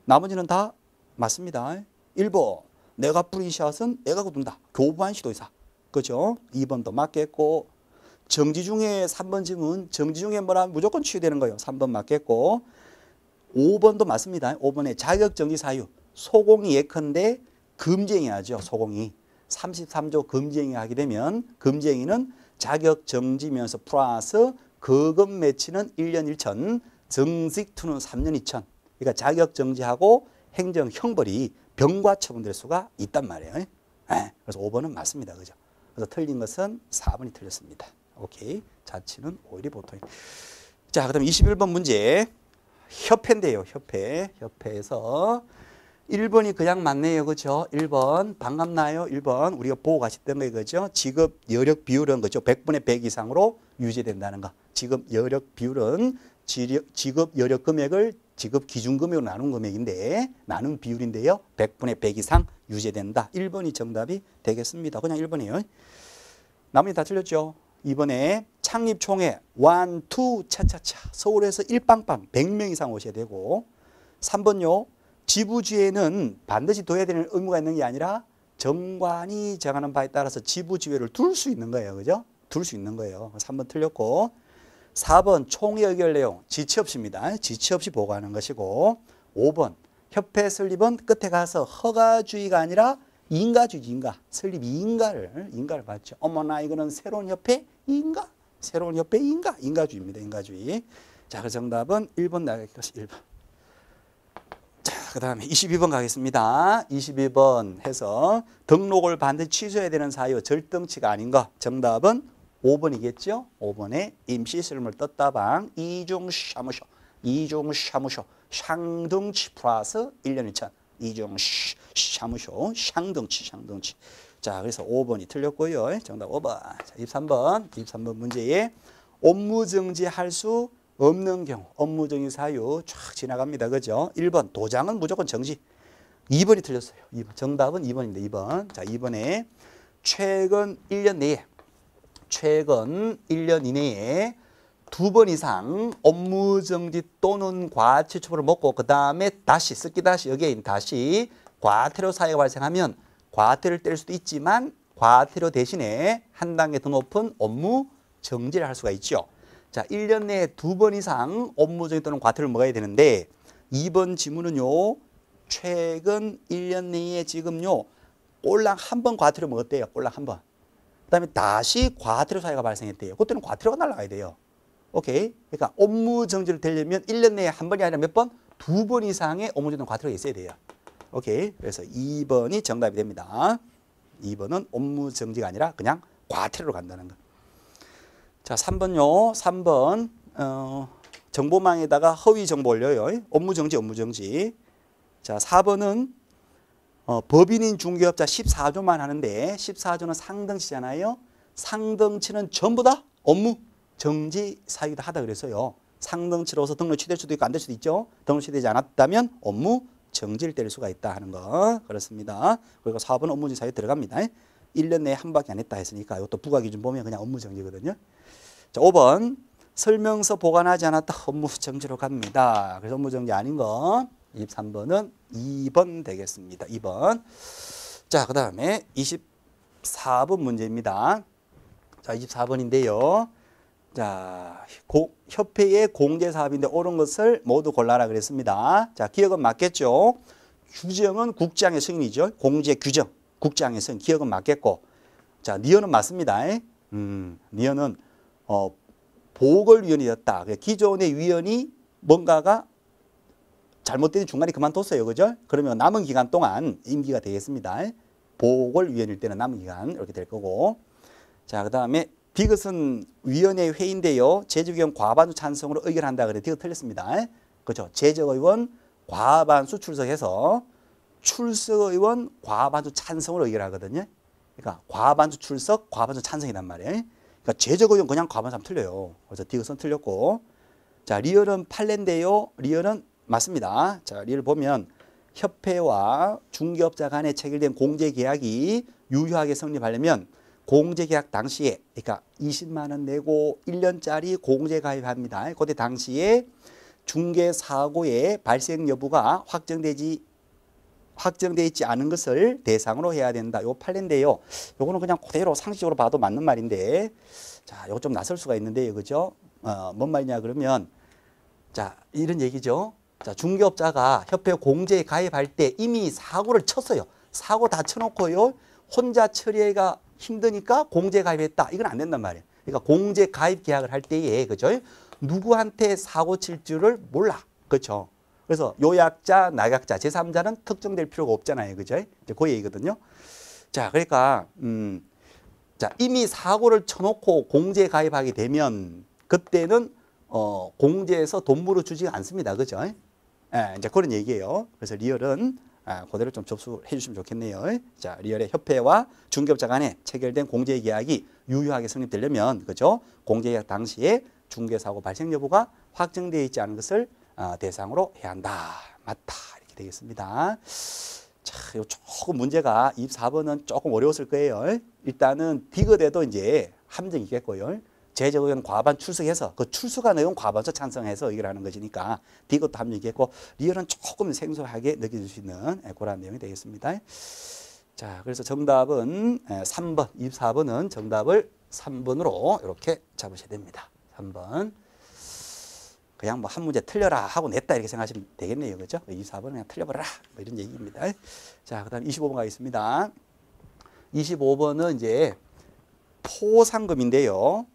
나머지는 다 맞습니다. 1번 내가 뿌린 샷은 내가 거둔다. 교부한 시도의사. 그렇죠? 2번도 맞겠고 정지 중에 3번 질문 정지 중에 뭐라 무조건 취소되는 거예요. 3번 맞겠고 5번도 맞습니다. 5번에 자격정지 사유 소공이 예컨대 금지행위하죠. 소공이 33조 금지행위 하게 되면 금지행위는 자격정지면서 플러스 거금 매치는 1년 1천 정직투는 3년 2천 그러니까 자격정지하고 행정형벌이 병과 처분될 수가 있단 말이에요. 그래서 5번은 맞습니다. 그죠? 그래서 틀린 것은 4번이 틀렸습니다. 오케이. 자취는 5일이 보통. 자, 그 다음에 21번 문제. 협회인데요. 협회에서 1번이 그냥 맞네요. 그죠? 1번. 반갑나요? 1번. 우리가 보고 가셨던 거예요. 그죠? 지급 여력 비율은 그죠? 100분의 100 이상으로 유지된다는 거. 지급 여력 비율은 지급 여력 금액을 지급 기준 금액으로 나눈 금액인데 나눈 비율인데요. 100분의 100 이상 유지된다. 1번이 정답이 되겠습니다. 그냥 1번이에요. 나머지 다 틀렸죠? 2번에 창립총회 1, 2 차차차 서울에서 1빵빵 100명 이상 오셔야 되고 3번요. 지부지회는 반드시 둬야 되는 의무가 있는 게 아니라 정관이 정하는 바에 따라서 지부지회를 둘 수 있는 거예요. 그죠? 둘 수 있는 거예요. 3번 틀렸고 4번 총회 의결 내용 지체 없이입니다. 지체 없이 보고하는 것이고 5번 협회 설립은 끝에 가서 허가주의가 아니라 인가주의, 인가. 설립 인가를 받죠. 어머나 이거는 새로운 협회 인가? 새로운 협회 인가? 인가주의입니다. 인가주의. 자, 그 정답은 1번 나갈 것이 1번. 자, 그 다음에 22번 가겠습니다. 22번 해서 등록을 반드시 취소해야 되는 사유 절등치가 아닌 거. 정답은 5번이겠죠? 5번에 임시설물 떴다방 이중사무소. 이중사무소. 상등치 플러스 1년 2천. 이중사무소. 상등치. 자, 그래서 5번이 틀렸고요. 정답 5번. 자, 23번 문제에 업무정지할 수 없는 경우 업무정지 사유 쫙 지나갑니다. 그죠? 1번 도장은 무조건 정지. 2번이 틀렸어요. 2번. 정답은 2번입니다. 2번. 자, 2번에 최근 1년 이내에 2번 이상 업무정지 또는 과태 처벌을 먹고 그 다음에 다시 쓰기 다시 여기에 다시 과태료 사유가 발생하면 과태료를 뗄 수도 있지만 과태료 대신에 한 단계 더 높은 업무 정지를 할 수가 있죠. 자, 1년 내에 2번 이상 업무정지 또는 과태료를 먹어야 되는데 2번 지문은요. 최근 1년 내에 지금요. 꼴랑 한 번 과태료 먹었대요. 꼴랑 한 번. 그다음에 다시 과태료 사유가 발생했대요. 그때는 과태료가 날라가야 돼요. 오케이. 그러니까 업무정지를 되려면 1년 내에 한 번이 아니라 몇 번? 2번 이상의 업무정지 과태료가 있어야 돼요. 오케이. 그래서 2번이 정답이 됩니다. 2번은 업무정지가 아니라 그냥 과태료로 간다는 거. 자, 3번요. 3번 정보망에다가 허위 정보 올려요. 업무정지. 자, 4번은 법인인 중개업자 14조만 하는데 14조는 상등치잖아요. 상등치는 전부 다 업무 정지 사유다 하다 그랬어요. 상등치로서 등록 취될 수도 있고 안 될 수도 있죠. 등록 취되지 않았다면 업무 정지를 때릴 수가 있다 하는 거 그렇습니다. 그리고 4번 업무정지 사유 들어갑니다. 1년 내에 한 밖에 안 했다 했으니까 이것도 부가기준 보면 그냥 업무정지거든요. 자, 5번 설명서 보관하지 않았다 업무정지로 갑니다. 그래서 업무정지 아닌 거 23번은 2번 되겠습니다. 2번. 자, 그 다음에 24번 문제입니다. 자, 24번인데요. 자, 협회의 공제사업인데 옳은 것을 모두 골라라 그랬습니다. 자, 기억은 맞겠죠? 규정은 국장의 승인이죠. 공제 규정, 국장의 승인, 기억은 맞겠고. 자, 니언은 맞습니다. 니언은 보궐위원이었다. 기존의 위원이 뭔가가 잘못된 중간에 그만뒀어요. 그죠? 그러면 남은 기간 동안 임기가 되겠습니다. 보궐위원일 때는 남은 기간 이렇게 될 거고. 자, 그 다음에 디귿은 위원회 회의인데요. 제적의원 과반수 찬성으로 의결한다 그래. 디귿 틀렸습니다. 그렇죠? 제적의원 과반수 출석해서 출석의원 과반수 찬성으로 의결하거든요. 그러니까 과반수 출석, 과반수 찬성이란 말이에요. 그러니까 제적의원 그냥 과반수 하면 틀려요. 그래서 디귿은 틀렸고. 자, 리얼은 판례인데요. 리얼은 맞습니다. 자, 리얼 보면 협회와 중개업자 간에 체결된 공제계약이 유효하게 성립하려면 공제계약 당시에 그러니까 20만 원 내고 1년짜리 공제 가입합니다. 그때 당시에 중개사고의 발생 여부가 확정돼 있지 않은 것을 대상으로 해야 된다. 요 판례인데요. 요거는 그냥 그대로 상식적으로 봐도 맞는 말인데 자, 요거 좀 낯설 수가 있는데요. 그죠? 뭔 말이냐 그러면 자, 이런 얘기죠. 자, 중개업자가 협회 공제에 가입할 때 이미 사고를 쳤어요. 사고 다 쳐놓고요. 혼자 처리가 힘드니까 공제 가입했다. 이건 안 된단 말이에요. 그러니까 공제 가입 계약을 할 때에 그죠? 누구한테 사고 칠 줄을 몰라. 그렇죠? 그래서 요약자, 낙약자, 제3자는 특정될 필요가 없잖아요. 그죠? 이제 그 얘기거든요. 자, 그러니까 자, 이미 사고를 쳐놓고 공제 가입하게 되면 그때는 공제에서 돈 물어주지 않습니다. 그죠? 이제 그런 얘기예요. 그래서 리얼은 그대로 좀 접수해 주시면 좋겠네요. 자, 리얼의 협회와 중개업자 간에 체결된 공제계약이 유효하게 성립되려면 그죠? 공제계약 당시에 중개사고 발생 여부가 확정되어 있지 않은 것을 대상으로 해야 한다. 맞다. 이렇게 되겠습니다. 자, 요 조금 문제가 24번은 조금 어려웠을 거예요. 일단은 디귿에도 이제 함정이 있겠고요. 제적 의원 과반 출석해서 그 출석한 의원 과반수 찬성해서 의결하는 것이니까 D것도 합리적이고 리얼은 조금 생소하게 느껴질 수 있는 그런 내용이 되겠습니다. 자, 그래서 정답은 3번, 24번은 정답을 3번으로 이렇게 잡으셔야 됩니다. 3번. 그냥 뭐 한 문제 틀려라 하고 냈다 이렇게 생각하시면 되겠네요. 그죠? 24번은 그냥 틀려버려라. 뭐 이런 얘기입니다. 자, 그 다음 25번 가겠습니다. 25번은 이제 포상금인데요.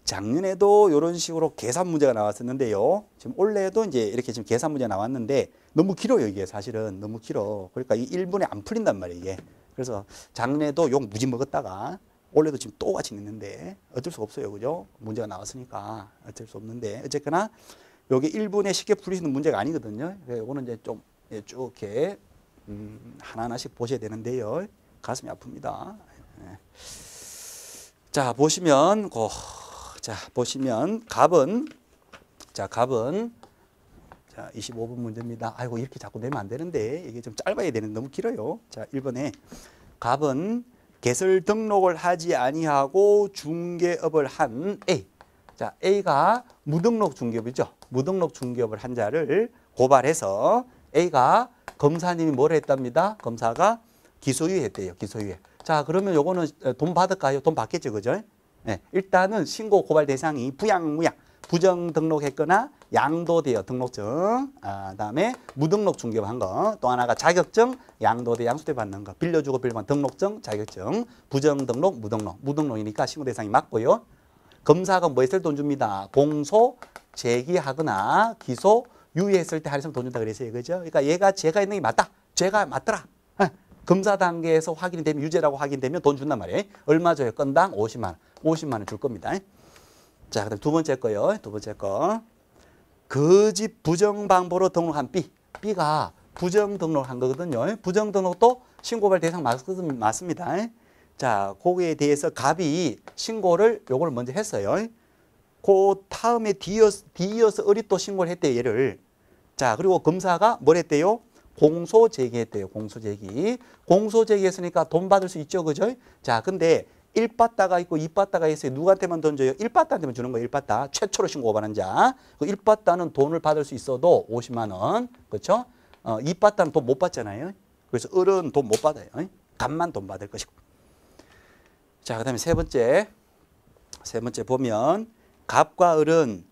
작년에도 이런 식으로 계산 문제가 나왔었는데요. 지금 올해도 이제 이렇게 지금 계산 문제가 나왔는데 너무 길어요. 이게 사실은 너무 길어. 그러니까 이 1분에 안 풀린단 말이에요. 이게. 그래서 작년에도 욕 무지 먹었다가 올해도 지금 또 같이 냈는데 어쩔 수 없어요. 그죠? 문제가 나왔으니까 어쩔 수 없는데 어쨌거나 여기 1분에 쉽게 풀릴 수 있는 문제가 아니거든요. 이거는 이제 좀 쭉 이렇게 하나하나씩 보셔야 되는데요. 가슴이 아픕니다. 자, 보시면 갑은 자 25번 문제입니다. 아이고 이렇게 자꾸 내면 안 되는데 이게 좀 짧아야 되는데 너무 길어요. 자, 1번에 갑은 개설 등록을 하지 아니하고 중개업을 한 A. 자, A가 무등록 중개업이죠. 무등록 중개업을 한 자를 고발해서 A가 검사님이 뭘 했답니다. 검사가 기소유예했대요. 기소유예. 자, 그러면 요거는 돈 받을까요? 돈 받겠죠. 그죠? 네, 일단은 신고 고발 대상이 부양무양, 부정 등록했거나 양도되어 등록증, 그다음에 무등록 중개업한 거, 또 하나가 자격증, 양도돼 양수대 받는 거, 빌려주고 빌려받는 등록증, 자격증, 부정 등록, 무등록이니까 신고 대상이 맞고요. 검사가 뭐 했을 때 돈 줍니다. 공소 제기하거나 기소 유예했을 때 할인해서 돈 준다 그랬어요. 그죠? 그러니까 얘가 죄가 있는 게 맞다. 죄가 맞더라. 검사 단계에서 확인이 되면 유죄라고 확인되면 돈 준단 말이에요. 얼마 줘요? 건당 50만 원. 50만 원 줄 겁니다. 자, 그다음 두 번째 거요. 두 번째 거. 거짓 부정 방법으로 등록한 B. B가 부정 등록한 거거든요. 부정 등록도 신고발 대상 맞습니다. 자, 거기에 대해서 갑이 신고를 요걸 먼저 했어요. 그 다음에 D이어서 을이 또 신고를 했대요. 얘를. 자, 그리고 검사가 뭘 했대요? 공소 제기했대요. 공소 제기. 공소 제기했으니까 돈 받을 수 있죠. 그죠? 자, 근데 1빠따가 있고 2빠따가 있어요. 누구한테만 돈 줘요? 1빠따한테만 주는 거예요. 1빠따. 최초로 신고 고발한 자. 그 1빠따는 돈을 받을 수 있어도 50만 원. 그렇죠? 2빠따는 돈 못 받잖아요. 그래서 을은 돈 못 받아요. 갑만 돈 받을 것이고. 자, 그다음에 세 번째 보면 갑과 을은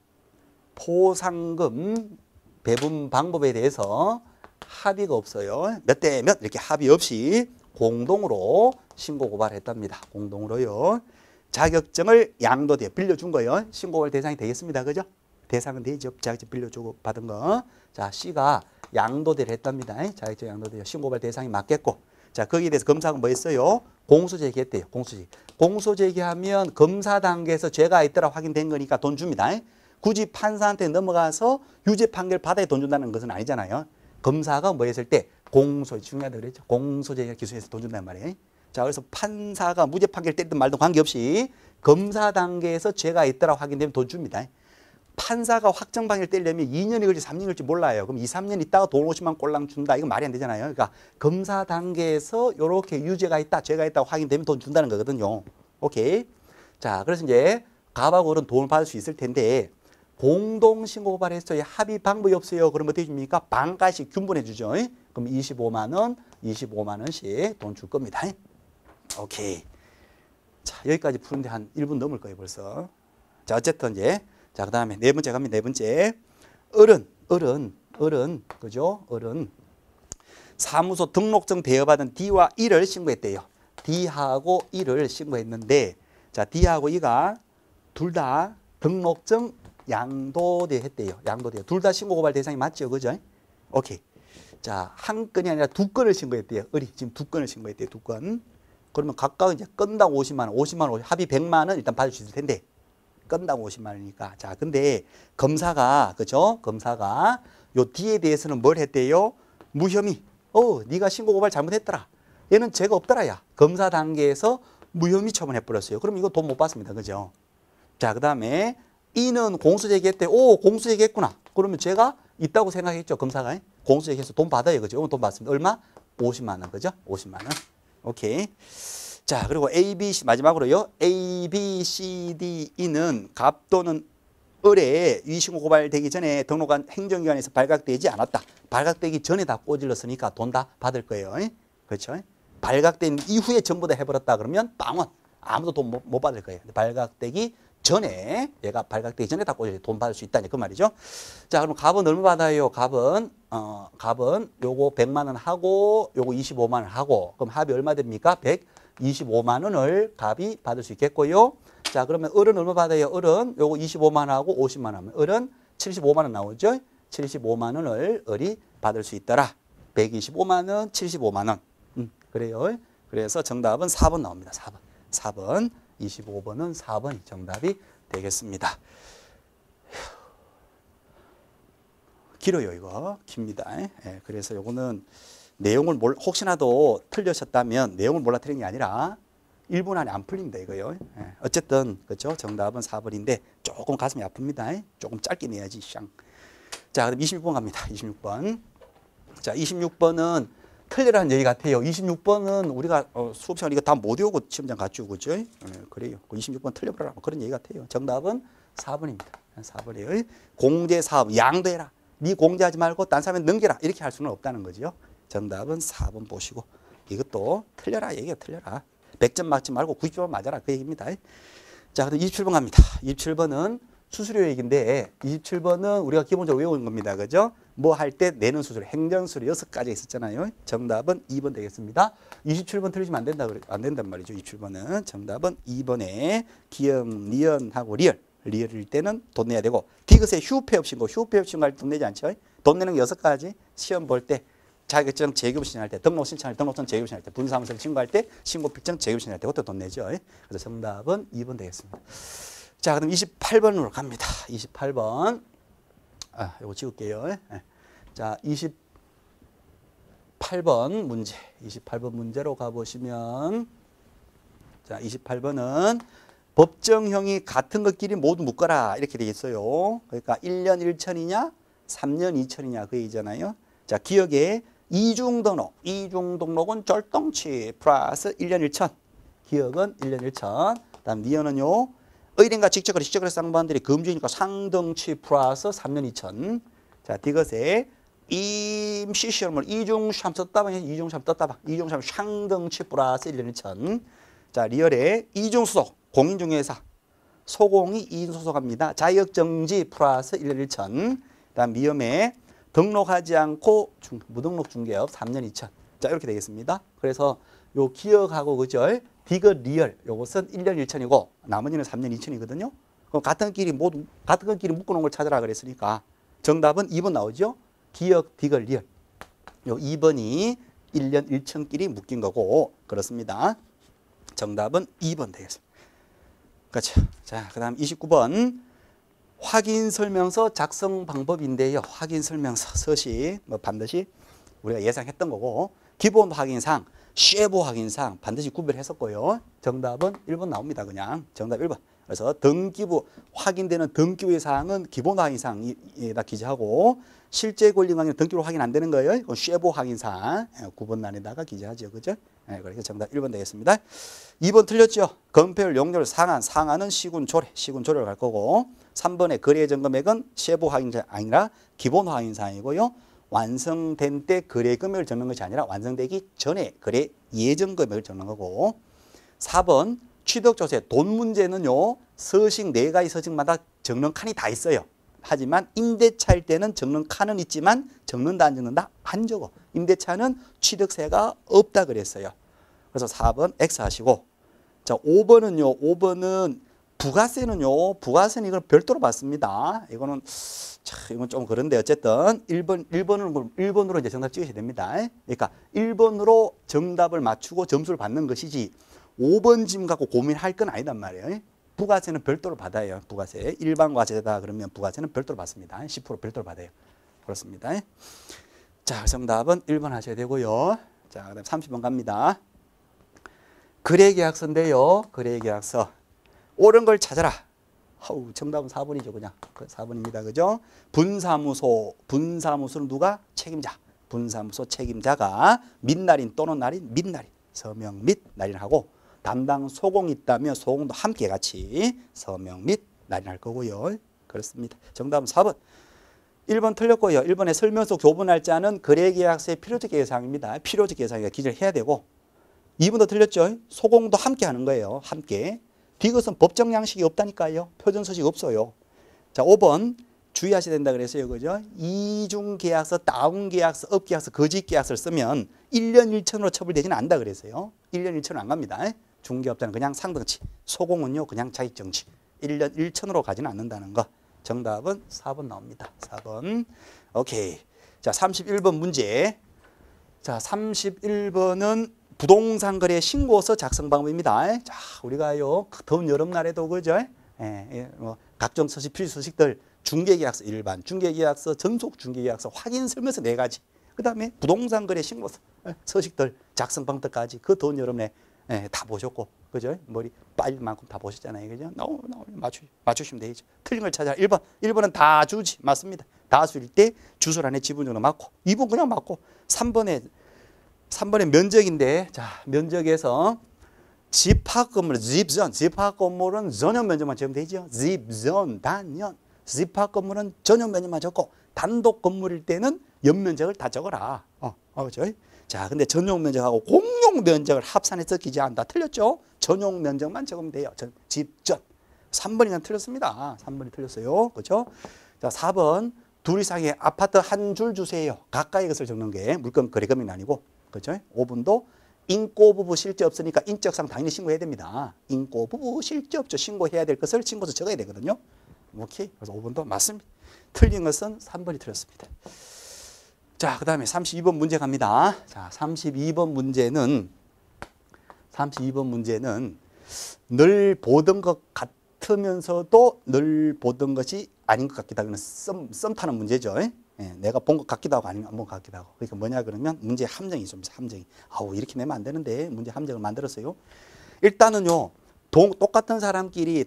포상금 배분 방법에 대해서 합의가 없어요. 몇 대 몇 이렇게 합의 없이 공동으로 신고 고발했답니다. 공동으로요. 자격증을 양도돼 빌려준 거요. 신고 고발 대상이 되겠습니다. 그죠? 대상은 되죠. 자격증 빌려주고 받은 거. 자, C가 양도대를 했답니다. 자격증 양도대 신고 고발 대상이 맞겠고. 자, 거기에 대해서 검사가 뭐 했어요? 공소 제기했대요. 공소 제기. 공소 제기하면 검사 단계에서 죄가 있더라 확인된 거니까 돈 줍니다. 굳이 판사한테 넘어가서 유죄 판결 받아야 돈 준다는 것은 아니잖아요. 검사가 뭐 했을 때 공소 중요하다고 그랬죠. 공소 제기가 기소해서 돈 준단 말이에요. 자, 그래서 판사가 무죄 판결 때리든 말든 관계없이 검사 단계에서 죄가 있더라 확인되면 돈 줍니다. 판사가 확정 판결 때리려면 2년이 걸지 3년이 걸지 몰라요. 그럼 2, 3년 있다가 돈 50만 꼴랑 준다. 이건 말이 안 되잖아요. 그러니까 검사 단계에서 이렇게 유죄가 있다, 죄가 있다고 확인되면 돈 준다는 거거든요. 오케이. 자, 그래서 이제 갑하고 을은 돈을 받을 수 있을 텐데 공동신고 고발했어요. 합의 방법이 없어요. 그럼 어떻게 줍니까? 반가씩 균분해 주죠. 그럼 25만 원, 25만 원씩 돈 줄 겁니다. 오케이. 자, 여기까지 푸는데 한 1분 넘을 거예요, 벌써. 자, 어쨌든 이제 자, 그다음에 네 번째 갑니다. 네 번째. 을은 그죠? 을은 사무소 등록증 대여받은 D와 E를 신고했대요. D하고 E를 신고했는데 자, D하고 E가 둘 다 등록증 양도대 했대요. 양도대. 둘 다 신고 고발 대상이 맞죠? 그죠? 오케이. 자, 한 건이 아니라 두 건을 신고했대요. 을이 지금 두 건을 신고했대요. 두 건. 그러면 각각 이제 건당 50만 원, 50만 원, 합의 100만 원 일단 받을 수 있을 텐데 건당 50만 원이니까. 자, 근데 검사가 그죠? 검사가 요 D에 대해서는 뭘 했대요? 무혐의. 네가 신고 고발 잘못했더라. 얘는 죄가 없더라, 야. 검사 단계에서 무혐의 처분해 버렸어요. 그럼 이거 돈 못 받습니다. 그죠? 자, 그다음에 E는 공소 제기했대. 공소 제기했구나. 그러면 죄가 있다고 생각했죠, 검사가. 공소 제기해서 돈 받아요. 그죠? 돈 받습니다. 얼마? 50만 원. 그죠? 50만 원. 오케이. 자, 그리고 A, B, C 마지막으로요. A, B, C, D, E는 갑 또는 을에 위신고 고발되기 전에 등록한 행정기관에서 발각되지 않았다. 발각되기 전에 다 꼬질렀으니까 돈 다 받을 거예요. 그렇죠? 발각된 이후에 전부 다 해버렸다 그러면 빵원. 아무도 돈 못 받을 거예요. 발각되기 전에, 얘가 발각되기 전에 다 꼬질러 돈 받을 수 있다. 그 말이죠. 자, 그럼 갑은 얼마 받아요? 갑은 요거 100만 원 하고 요거 25만 원 하고 그럼 합이 얼마 됩니까? 125만 원을 갑이 받을 수 있겠고요. 자, 그러면 을은 얼마 받아요? 을은 요거 25만 원하고 50만 원 하면 을은 75만 원 나오죠? 75만 원을 을이 받을 수 있더라. 125만 원, 75만 원. 그래요. 그래서 정답은 4번 나옵니다. 4번. 4번. 25번은 4번이 정답이 되겠습니다. 길어요, 이거. 깁니다. 예, 그래서 요거는 내용을 혹시나도 틀려셨다면 내용을 몰라 틀린 게 아니라 1분 안에 안 풀립니다, 이거요. 예, 어쨌든 그렇죠. 정답은 4번인데 조금 가슴이 아픕니다. 조금 짧게 내야지. 샹. 자, 그럼 26번 갑니다. 26번. 자, 26번은 틀리라는 얘기 같아요. 26번은 우리가 수업 시간 이거 다 못 외우고 시험장 갔죠, 그죠? 예, 그래요. 26번 틀려버려라. 그런 얘기 같아요. 정답은 4번입니다. 4번이에요. 공제 사업 양도해라. 네 공제하지 말고 딴 사람에 넘겨라. 이렇게 할 수는 없다는 거죠. 정답은 4번 보시고 이것도 틀려라 얘기가 틀려라. 100점 맞지 말고 90점 맞아라 그 얘기입니다. 자, 그럼 27번 갑니다. 27번은 수수료 얘기인데 27번은 우리가 기본적으로 외우는 겁니다. 그죠? 뭐 할 때 내는 수수료, 행정수료 6가지 있었잖아요. 정답은 2번 되겠습니다. 27번 틀리시면 안 된단 말이죠. 27번은 정답은 2번에 기업, 니언하고 리얼일 때는 돈 내야 되고 디귿에 휴폐업 신고, 휴폐업 신고할 때 돈 내지 않죠? 돈 내는 게 6가지. 시험 볼 때 자격증 재급 신청할 때, 등록 신청할 때, 등록증 재급 신청할 때, 분사무소를 신고할 때, 신고 필증 재급 신청할 때 그것도 돈 내죠. 그래서 정답은 2번 되겠습니다. 자, 그럼 28번으로 갑니다. 28번. 이거 지울게요. 자, 28번 문제. 28번 문제로 가보시면 자, 28번은 법정형이 같은 것끼리 모두 묶어라 이렇게 되어 있어요. 그러니까 1년 1천이냐 3년 2천이냐 그 얘기잖아요. 자, 기억에 이중등록은 절동치 플러스 1년 1천. 기억은 1년 1천. 다음 니언은요. 의뢰인과 직접거래, 직접거래 쌍방들이 금주니까 상등치 플러스 3년 2천. 자, 디귿에 임시 시험을 이중시험 썼다방, 이중시험 떴다방, 이중시험 상등치 플러스 1년 1천. 자, 리얼에 이중소속, 공인중개사, 소공이 이중소속합니다. 자격정지 플러스 1년 1천. 다음 미음에 등록하지 않고 무등록 중개업 3년 2천. 자, 이렇게 되겠습니다. 그래서 요 기억하고 그죠? 디귿 리얼 요것은 1년 1천이고 나머지는 3년 2천이거든요. 그럼 같은 끼리 묶어놓은 걸 찾으라 그랬으니까 정답은 2번 나오죠. 기억 디귿 리얼. 요 2번이 1년 1천끼리 묶인 거고 그렇습니다. 정답은 2번 되겠습니다. 그렇죠. 자, 그다음 29번. 확인설명서 작성 방법인데요. 확인설명서 서식 반드시 우리가 예상했던 거고 기본 확인사항, 쉐보 확인사항 반드시 구별했었고요. 정답은 1번 나옵니다. 그냥 정답 1번. 그래서 등기부 확인되는 등기부의 사항은 기본 확인사항에다 기재하고 실제 권리 관계는 등기부로 확인 안 되는 거예요. 그건 쉐보 확인사항 9번란에다가 기재하죠. 그죠? 그래서 정답 1번 되겠습니다. 2번 틀렸죠. 건폐율, 용률, 상한은 시군조례를 갈 거고 3번의 거래 점검액은 쉐보 확인사항이 아니라 기본 확인사항이고요. 완성된 때 거래 금액을 적는 것이 아니라 완성되기 전에 거래 예정 금액을 적는 거고 4번 취득조세 돈 문제는요. 서식 4가지 서식마다 적는 칸이 다 있어요. 하지만 임대차일 때는 적는 칸은 있지만 적는다 안 적는다 안 적어. 임대차는 취득세가 없다 그랬어요. 그래서 4번 X 하시고 자 5번은 부가세는 이걸 별도로 받습니다. 이건 좀 그런데 어쨌든 1번으로 이제 정답 찍으셔야 됩니다. 그러니까 1번으로 정답을 맞추고 점수를 받는 것이지 5번 짐 갖고 고민할 건 아니단 말이에요. 부가세는 별도로 받아요. 부가세. 일반 과세다 그러면 부가세는 별도로 받습니다. 10% 별도로 받아요. 그렇습니다. 자, 정답은 1번 하셔야 되고요. 자, 그다음 30번 갑니다. 거래계약서인데요. 거래계약서. 옳은 걸 찾아라. 정답은 4번이죠. 그냥 4번입니다. 그죠? 분사무소는 누가? 책임자. 분사무소 책임자가 민날인 또는 날인, 민날인. 서명 및 날인하고 담당 소공이 있다면 소공도 함께 같이 서명 및 날인할 거고요. 그렇습니다. 정답은 4번. 1번 틀렸고요. 1번에 설명서 교부날짜는 거래계약서의 필요적 예상입니다. 필요적 예상이니까 기재를 해야 되고 2번도 틀렸죠. 소공도 함께 하는 거예요. 함께. 디귿은 법정 양식이 없다니까요. 표준 서식 없어요. 자, 5번 주의하셔야 된다 그랬어요. 그죠? 이중계약서, 다운계약서, 업계약서, 거짓계약서를 쓰면 1년 1천으로 처벌되지는 않는다 그랬어요. 1년 1천으로 안 갑니다. 중개업자는 그냥 상등치, 소공은요 그냥 자격정지. 1년 1천으로 가지는 않는다는 거. 정답은 4번 나옵니다. 4번. 오케이. 자, 31번 문제. 자, 31번은 부동산 거래 신고서 작성 방법입니다. 자, 우리가요 더운 여름날에도 그죠? 뭐 각종 서식 필수 서식들 중개계약서 일반, 중개계약서 전속 중개계약서 확인 설명서 4가지. 그다음에 부동산 거래 신고서 서식들 작성 방법까지 그 더운 여름에 다 보셨고 그죠? 머리 빠질 만큼 다 보셨잖아요. 그죠? 너무 맞추시면 되죠. 틀린 걸 찾아. 1번. 1번은 다 주지. 맞습니다. 다수일 때 주소 안에 지분으로 맞고 2번 그냥 맞고 3번의 면적인데 자, 면적에서 집합 건물, 집합 건물은 전용 면적만 적으면 되죠. 단연. 집합 건물은 전용 면적만 적고 단독 건물일 때는 연면적을 다 적어라. 그렇죠? 자, 근데 전용 면적하고 공용 면적을 합산해서 기재한다. 틀렸죠? 전용 면적만 적으면 돼요. 집전. 3번이 그냥 틀렸습니다. 3번이 틀렸어요. 그렇죠? 자, 4번. 둘 이상의 아파트 한 줄 주세요. 가까이 것을 적는 게 물건 거래금액이 아니고. 그렇죠? 5번도 인고 부부 실제 없으니까 인적상 당연히 신고해야 됩니다. 인고 부부 실제 없죠. 신고해야 될 것을 신고서 적어야 되거든요. 오케이. 그래서 5번도 맞습니다. 틀린 것은 3번이 틀렸습니다. 자, 그 다음에 32번 문제 갑니다. 자, 32번 문제는 늘 보던 것 같으면서도 늘 보던 것이 아닌 것 같기도 하고 썸 타는 문제죠. 내가 본 것 같기도 하고 아니면 안 본 것 같기도 하고. 그러니까 뭐냐 그러면 문제 함정이 좀 함정이. 아우 이렇게 내면 안 되는데 문제 함정을 만들었어요. 일단은요. 똑같은 사람끼리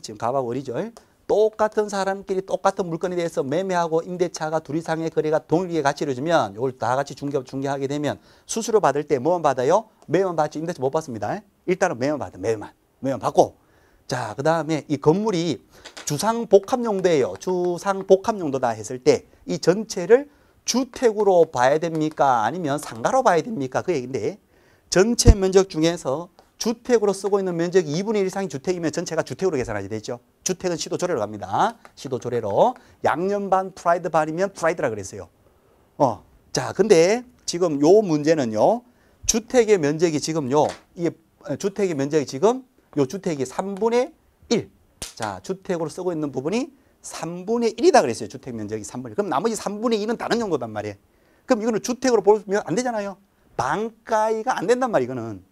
지금 가봐버리죠. 똑같은 사람끼리 똑같은 물건에 대해서 매매하고 임대차가 둘 이상의 거래가 동일하게 가치를 주면 이걸 다 같이 중개하게 되면 수수료 받을 때 뭐만 받아요? 매매만 받지 임대차 못 받습니다. 일단은 매매만 받아. 매매만 받고 자, 그 다음에 이 건물이 주상복합용도예요. 주상복합용도다 했을 때 이 전체를 주택으로 봐야 됩니까? 아니면 상가로 봐야 됩니까? 그 얘기인데 전체 면적 중에서 주택으로 쓰고 있는 면적이 2분의 1 이상이 주택이면 전체가 주택으로 계산하게 되죠. 주택은 시도조례로 갑니다. 시도조례로. 양념 반 프라이드 반이면 프라이드라 그랬어요. 자, 근데 지금 요 문제는요. 주택의 면적이 지금요. 이게 주택의 면적이 지금 요 주택이 3분의 1. 자, 주택으로 쓰고 있는 부분이 3분의 1이다 그랬어요. 주택 면적이 3분의 1. 그럼 나머지 3분의 2는 다른 용도단 말이에요. 그럼 이거는 주택으로 보면 안 되잖아요. 반가이가 안 된단 말이에요. 이거는.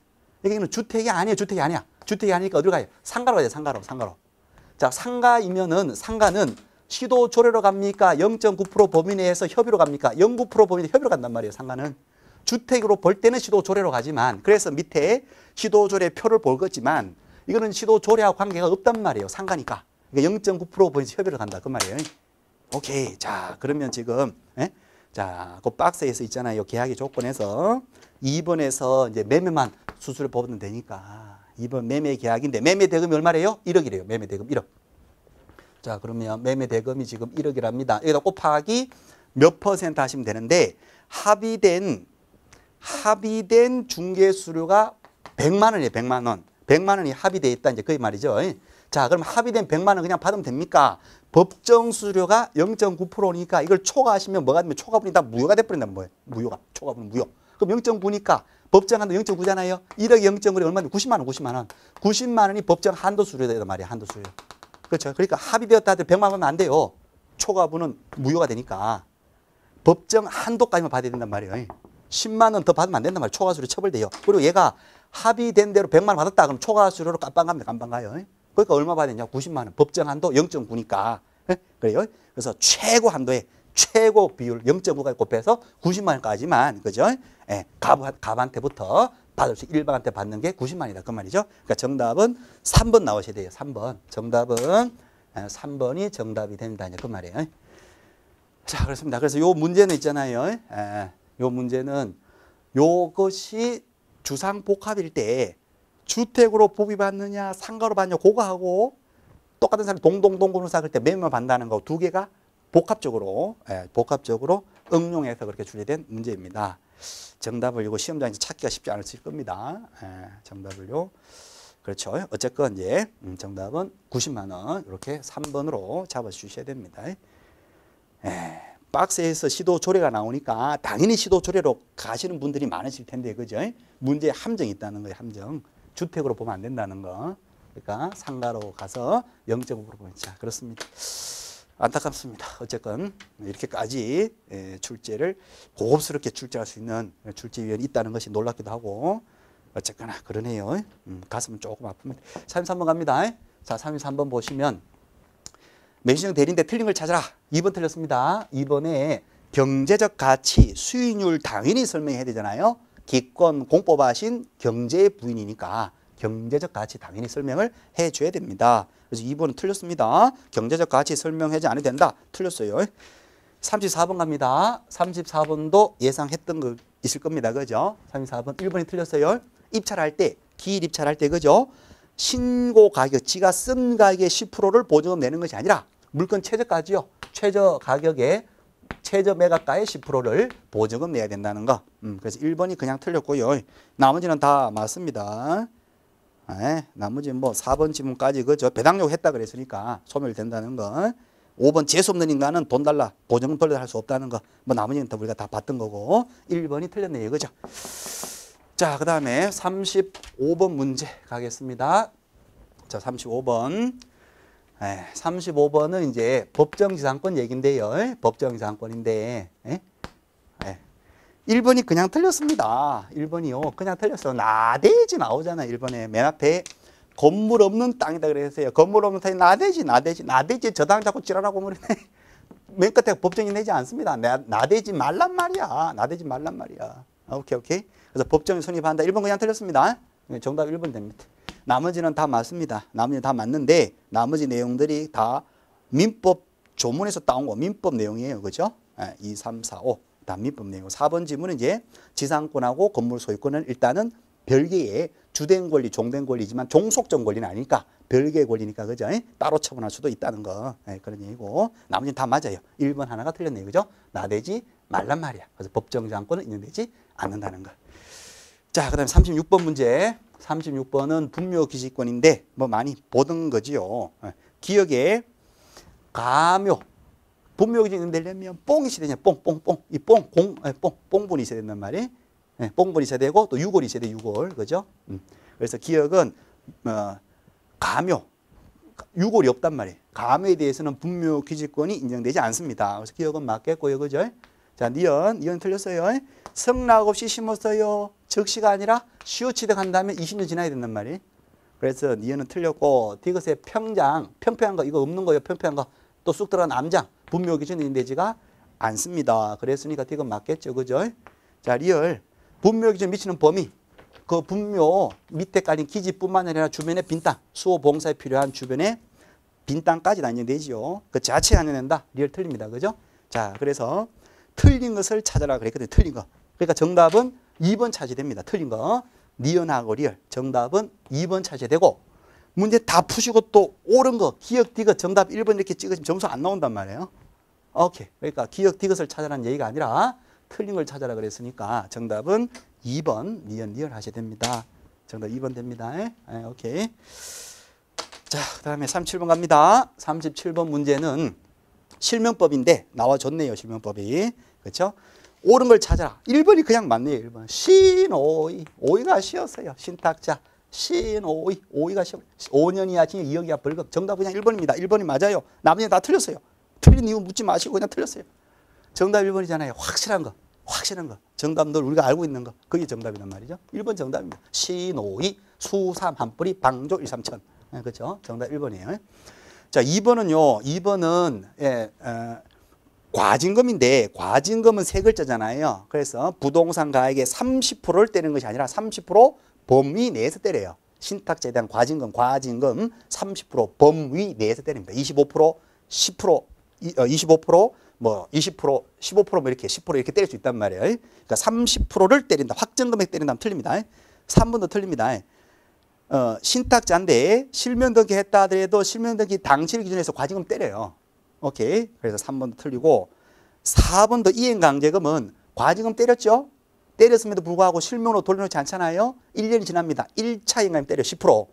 이거는 주택이 아니에요. 주택이 아니야. 주택이 아니니까 어디로 가요? 상가로 가야 돼. 상가로. 자, 상가이면은 상가는 시도 조례로 갑니까? 0.9% 범위 내에서 협의로 갑니까? 0.9% 범위 내에서 협의로 간단 말이에요. 상가는. 주택으로 볼 때는 시도 조례로 가지만 그래서 밑에 시도 조례 표를 볼 거지만 이거는 시도 조례하고 관계가 없단 말이에요. 상가니까. 그러니까 0.9% 범위 내에서 협의로 간다. 그 말이에요. 오케이. 자, 그러면 지금 자, 그 박스에서 있잖아요. 계약의 조건에서 2번에서 이제 매매만 수수료 법은 되니까 2번 매매 계약인데 매매 대금이 얼마래요? 1억이래요. 매매 대금 1억. 자, 그러면 매매 대금이 지금 1억이랍니다. 여기다 곱하기 몇 퍼센트 하시면 되는데 합의된 중개 수수료가 100만 원이에요. 100만 원. 100만 원이 합의돼 있다 이제 그 말이죠. 자, 그럼 합의된 100만 원 그냥 받으면 됩니까? 법정 수수료가 0.9%니까 이걸 초과하시면 뭐가 되면 초과분이 다 무효가 돼버린다는 거예요. 무효가. 초과분은 무효. 그럼 0.9니까 법정 한도 0.9잖아요. 1억이 0.9이 얼마인데 90만 원, 90만 원. 90만 원이 법정 한도 수수료다 말이야. 한도 수수료. 그렇죠. 그러니까 합의되었다 할 때 100만 원 하면 안 돼요. 초과분은 무효가 되니까 법정 한도까지만 받아야 된단 말이에요. 10만 원 더 받으면 안 된단 말이에요. 초과 수수료 처벌돼요. 그리고 얘가 합의된 대로 100만 원 받았다 그럼 초과 수수료로 깜빵 갑니다. 깜빵 가요. 그러니까 얼마 받아야 되냐? 90만 원. 법정 한도 0.9니까. 그래요. 그래서 최고 한도에 최고 비율 0.9까지 곱해서 90만 원까지만 그죠? 갑한테부터 받을 수 일반한테 받는 게 90만 원이다. 그 말이죠. 그러니까 정답은 3번 나오셔야 돼요. 3번. 정답은 3번이 정답이 됩니다. 그 말이에요. 자, 그렇습니다. 그래서 요 문제는 있잖아요. 요 문제는 요것이 주상복합일 때 주택으로 부비받느냐 상가로 받느냐 그거 하고 똑같은 사람이 동동동군을 쌓을 때 매매만 받는다는 거 두 개가 복합적으로 응용해서 그렇게 출제된 문제입니다. 정답을 이거 시험장에서 찾기가 쉽지 않으실 겁니다. 정답을요. 그렇죠. 어쨌건 이제 정답은 90만 원 이렇게 3번으로 잡아주셔야 됩니다. 박스에서 시도조례가 나오니까 당연히 시도조례로 가시는 분들이 많으실 텐데 그죠? 문제에 함정이 있다는 거예요. 함정. 주택으로 보면 안 된다는 거. 그러니까 상가로 가서 0.5% 보면 자 그렇습니다. 안타깝습니다. 어쨌건 이렇게까지 출제를 고급스럽게 출제할 수 있는 출제위원이 있다는 것이 놀랍기도 하고 어쨌거나 그러네요. 가슴은 조금 아픕니다. 33번 갑니다. 자 33번 보시면 매수형 대리인데 틀린 걸 찾아라. 2번 틀렸습니다. 2번에 경제적 가치, 수익률 당연히 설명해야 되잖아요. 기권 공법하신 경제 부인이니까 경제적 가치 당연히 설명을 해줘야 됩니다. 그래서 2번은 틀렸습니다. 경제적 가치 설명하지 않아도 된다. 틀렸어요. 34번 갑니다. 34번도 예상했던 거 있을 겁니다. 그죠? 34번 1번이 틀렸어요. 입찰할 때, 기일 입찰할 때 그죠? 신고 가격, 지가 쓴 가격의 10%를 보증금 내는 것이 아니라 물건 최저가지요. 최저 가격에 최저 매각가의 10%를 보증금 내야 된다는 거. 그래서 1번이 그냥 틀렸고요. 나머지는 다 맞습니다. 나머지 뭐 4번 지문까지 그죠? 배당요구 했다 그랬으니까 소멸된다는 거. 5번 재수없는 인간은 돈 달라 보증금 돌려 할 수 없다는 거. 뭐 나머지는 다 우리가 다 봤던 거고 1번이 틀렸네요. 그죠? 자, 그 다음에 35번 문제 가겠습니다. 자, 35번. 35번은 이제 법정지상권 얘기인데요. 법정지상권인데 1번이 그냥 틀렸습니다. 1번이요. 그냥 틀렸어. 나대지 나오잖아. 1번에 맨 앞에 건물 없는 땅이다 그랬어요. 건물 없는 땅이 나대지 저당 자꾸 지랄하고 그러네. 맨 끝에 법정이 내지 않습니다. 나대지 말란 말이야. 나대지 말란 말이야. 오케이. 그래서 법정이 성립한다. 1번 그냥 틀렸습니다. 정답 1번 됩니다. 나머지는 다 맞습니다. 나머지는 다 맞는데 나머지 내용들이 다 민법 조문에서 따온 거 민법 내용이에요. 그죠? 2, 3, 4, 5. 다 민법 내용. 4번 지문은 이제 지상권하고 건물 소유권은 일단은 별개의 주된 권리, 종된 권리지만 종속적 권리는 아니니까 별개의 권리니까 그죠? 따로 처분할 수도 있다는 거. 그런 얘기고 나머지는 다 맞아요. 1번 하나가 틀렸네요. 그죠? 나대지 말란 말이야. 그래서 법정지상권은 인정되지 않는다는 거. 자, 그 다음에 36번 문제. 36번은 분묘기지권인데 뭐 많이 보던 거지요. 기억에 가묘. 분묘기지권 되려면 뽕이 있어야 되냐. 뽕. 이 뽕분이 있어야 된단 말이에요. 뽕분이 있어야 되고 또 유골이 있어야 돼. 유골. 그죠? 그래서 기억은 가묘. 유골이 없단 말이에요. 가묘에 대해서는 분묘기지권이 인정되지 않습니다. 그래서 기억은 맞겠고요. 그죠? 자, 니은 틀렸어요. 성락 없이 심었어요. 적시가 아니라 시효취득한 다음에 20년 지나야 된단 말이에요. 그래서 니은은 틀렸고 디귿의 평평한 거 이거 없는 거예요. 평평한 거 또 쑥 들어간 암장 분묘기준이 인정되지가 않습니다. 그랬으니까 디귿 맞겠죠. 그죠? 자, 리을 분묘기준 미치는 범위 그 분묘 밑에 깔린 기지뿐만 아니라 주변의 빈 땅 수호 봉사에 필요한 주변의 빈 땅까지 다 인정되지요. 그 자체에 인정된다. 리을 틀립니다. 그죠? 자, 그래서 틀린 것을 찾아라 그랬거든요. 틀린 거. 그러니까 정답은 2번 차지됩니다. 틀린 거. 니은하고 리을. 정답은 2번 차지되고 문제 다 푸시고 또 옳은 거 기억 디귿 정답 1번 이렇게 찍으시면 점수 안 나온단 말이에요. 오케이. 그러니까 기억 디귿을 찾아라는 얘기가 아니라 틀린 걸 찾아라 그랬으니까 정답은 2번 니은 하셔야 됩니다. 정답 2번 됩니다. 오케이. 자, 그 다음에 37번 갑니다. 37번 문제는 실명법인데 나와줬네요. 실명법이. 그렇죠? 옳은 걸 찾아라. 1번이 그냥 맞네요. 1번. 신오이. 오이가 쉬었어요. 신탁자. 신오이. 오이가 쉬었어요. 5년 이하 징역 2억 이하 벌금. 정답 그냥 1번입니다. 1번이 맞아요. 나머지는 다 틀렸어요. 틀린 이유 묻지 마시고 그냥 틀렸어요. 정답 1번이잖아요. 확실한 거. 정답 늘 우리가 알고 있는 거. 그게 정답이란 말이죠. 1번 정답입니다. 신오이. 수삼 한 뿌리 방조 1, 3천. 그렇죠? 정답 1번이에요. 자, 2번은요. 2번은 과징금인데 과징금은 세 글자잖아요. 그래서 부동산 가액의 30%를 때리는 것이 아니라 30% 범위 내에서 때려요. 신탁자에 대한 과징금 30% 범위 내에서 때립니다. 25%, 10%, 25%, 뭐 20%, 15% 뭐 이렇게 10% 이렇게 때릴 수 있단 말이에요. 그러니까 30%를 때린다. 확정 금액 때린다면 틀립니다. 3번도 틀립니다. 신탁자인데 실명 등기했다 하더라도 실명 등기 당시를 기준해서 과징금 때려요. 오케이. 그래서 3번도 틀리고 4번도 이행강제금은 과징금 때렸죠? 때렸음에도 불구하고 실명으로 돌려놓지 않잖아요. 1년이 지납니다. 1차 이행강제금 때려 10%.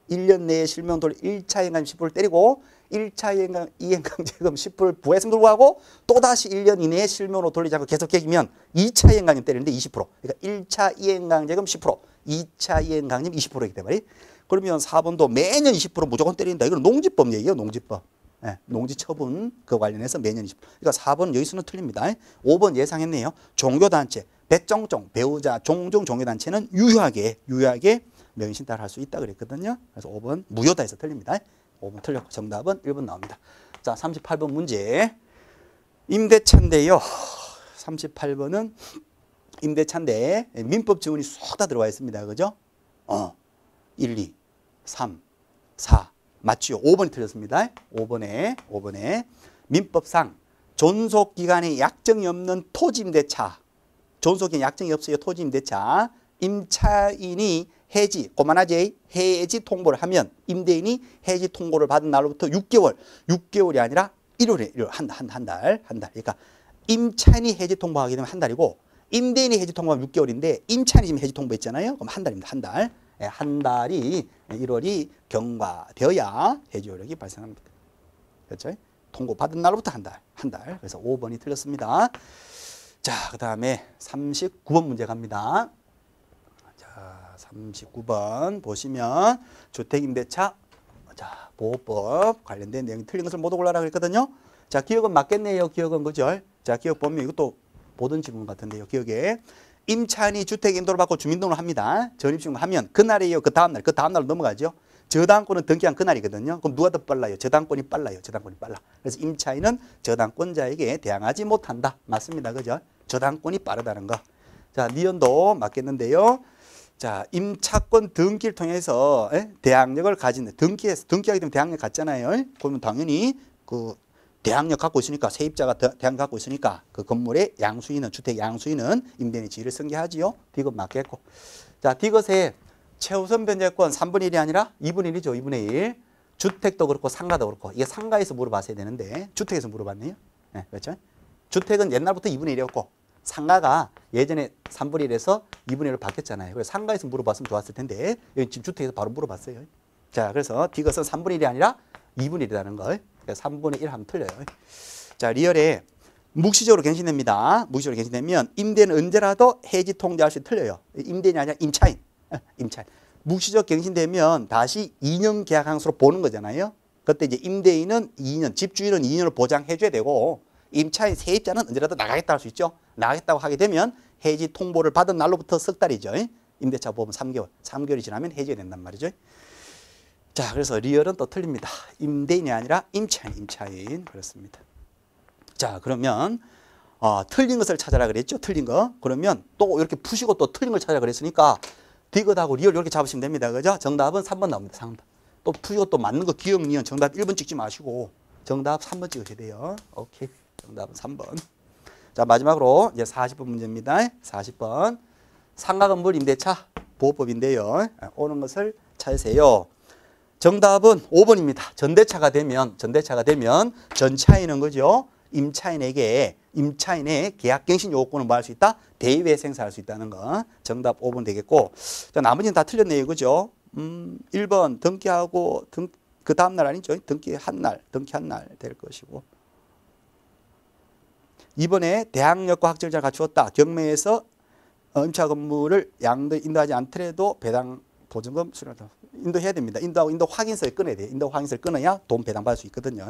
1년 내에 실명 돌려 1차 이행강제금 10%를 때리고 1차 이행강제금 10%를 부과했음에도 불구하고 또다시 1년 이내에 실명으로 돌리지 않고 계속 개기면 2차 이행강제금 때리는데 20%. 그러니까 1차 이행강제금 10%, 2차 이행강제금 20%이기 때문에 그러면 4번도 매년 20% 무조건 때린다. 이건 농지법 얘기예요. 농지법. 네, 농지처분 그 관련해서 매년 20%. 그러니까 4번 여기서는 틀립니다. 5번 예상했네요. 종교단체, 백정종, 배우자, 종종 종교단체는 유효하게 명의신탁을 할 수 있다 그랬거든요. 그래서 5번 무효다 해서 틀립니다. 5번 틀렸고 정답은 1번 나옵니다. 자, 38번 문제. 임대차인데요. 38번은 임대차인데 민법 지문이 쏙 다 들어와 있습니다. 그죠? 1, 2, 3, 4. 맞죠? 5번이 틀렸습니다. 5번에 민법상 존속기간에 약정이 없는 토지임대차. 존속기간에 약정이 없어요. 토지임대차. 임차인이 해지, 고만하지? 해지 통보를 하면 임대인이 해지 통보를 받은 날로부터 6개월이 아니라 1월에 한 달. 그러니까 임차인이 해지 통보하게 되면 한 달이고 임대인이 해지 통보하면 6개월인데 임차인이 지금 해지 통보했잖아요. 그럼 한 달입니다. 한 달. 한 달이 1월이 경과되어야 해지 효력이 발생합니다. 그렇죠? 통보받은 날로부터 한 달. 그래서 5번이 틀렸습니다. 자, 그 다음에 39번 문제 갑니다. 자, 39번 보시면 주택임대차 보호법 관련된 내용이 틀린 것을 모두 골라라 그랬거든요. 자, 기억은 맞겠네요. 기억은 그죠? 자, 기억 보면 이것도 보던 지문 같은데요. 기억에 임차인이 주택 임도를 받고 주민등록을 합니다. 전입신고를 하면 그날이에요. 그 다음날로 넘어가죠. 저당권은 등기한 그날이거든요. 그럼 누가 더 빨라요? 저당권이 빨라요. 저당권이 빨라. 그래서 임차인은 저당권자에게 대항하지 못한다. 맞습니다. 그죠? 저당권이 빠르다는 거. 자, 니은도 맞겠는데요. 자, 임차권 등기를 통해서 대항력을 가진 등기하게 되면 대항력 갖잖아요. 그러면 당연히 그 대항력 갖고 있으니까 세입자가 대항력 갖고 있으니까 그 건물의 양수인은 주택 양수인은 임대인의 지위를 승계하지요. 디귿 맞겠고. 자, 디귿의 최우선 변제권 3분의 1이 아니라 2분의 1이죠. 2분의 1. 주택도 그렇고 상가도 그렇고 이게 상가에서 물어봤어야 되는데 주택에서 물어봤네요. 네, 그렇죠? 주택은 옛날부터 2분의 1이었고 상가가 예전에 3분의 1에서 2분의 1로 바뀌었잖아요. 그래서 상가에서 물어봤으면 좋았을 텐데 여기 지금 주택에서 바로 물어봤어요. 자, 그래서 디귿은 3분의 1이 아니라 2분의 1이라는 걸. 3분의 1 하면 틀려요. 자, 리얼에 묵시적으로 갱신됩니다. 묵시적으로 갱신되면 임대는 언제라도 해지 통지할 수 틀려요. 임대인이 아니라 임차인. 묵시적 갱신되면 다시 2년 계약 항수로 보는 거잖아요. 그때 이제 임대인은 2년, 집주인은 2년을 보장해줘야 되고 임차인 세입자는 언제라도 나가겠다 할 수 있죠. 나가겠다고 하게 되면 해지 통보를 받은 날로부터 석 달이죠. 임대차 보험은 3개월. 3개월이 지나면 해지가 된단 말이죠. 자, 그래서 리얼은 또 틀립니다. 임대인이 아니라 임차인 그렇습니다. 자, 그러면 틀린 것을 찾아라 그랬죠. 틀린 거. 그러면 또 이렇게 푸시고 또 틀린 걸 찾아라 그랬으니까 디귿하고 리얼 이렇게 잡으시면 됩니다. 그죠? 정답은 3번 나옵니다. 3번. 또 푸시고 또 맞는 거 기억, 니은 정답 1번 찍지 마시고 정답 3번 찍으셔야 돼요. 오케이. 정답은 3번. 자, 마지막으로 이제 40번 문제입니다. 40번. 상가건물 임대차 보호법인데요. 오는 것을 찾으세요. 정답은 5번입니다. 전대차가 되면 전차인은 그죠? 임차인의 계약갱신 요구권을 뭐 할 수 있다? 대의외 생사할 수 있다는 거. 정답 5번 되겠고. 자, 나머지는 다 틀렸네요. 그죠? 1번 등기하고 그 다음 날 아니죠? 등기 한 날 될 것이고. 2번에 대항력과 확정자를 갖추었다. 경매에서 임차 건물을 인도하지 않더라도 배당 보증금 수령한다. 인도해야 됩니다. 인도 확인서를 끊어야 돼요. 인도 확인서를 끊어야 돈 배당받을 수 있거든요.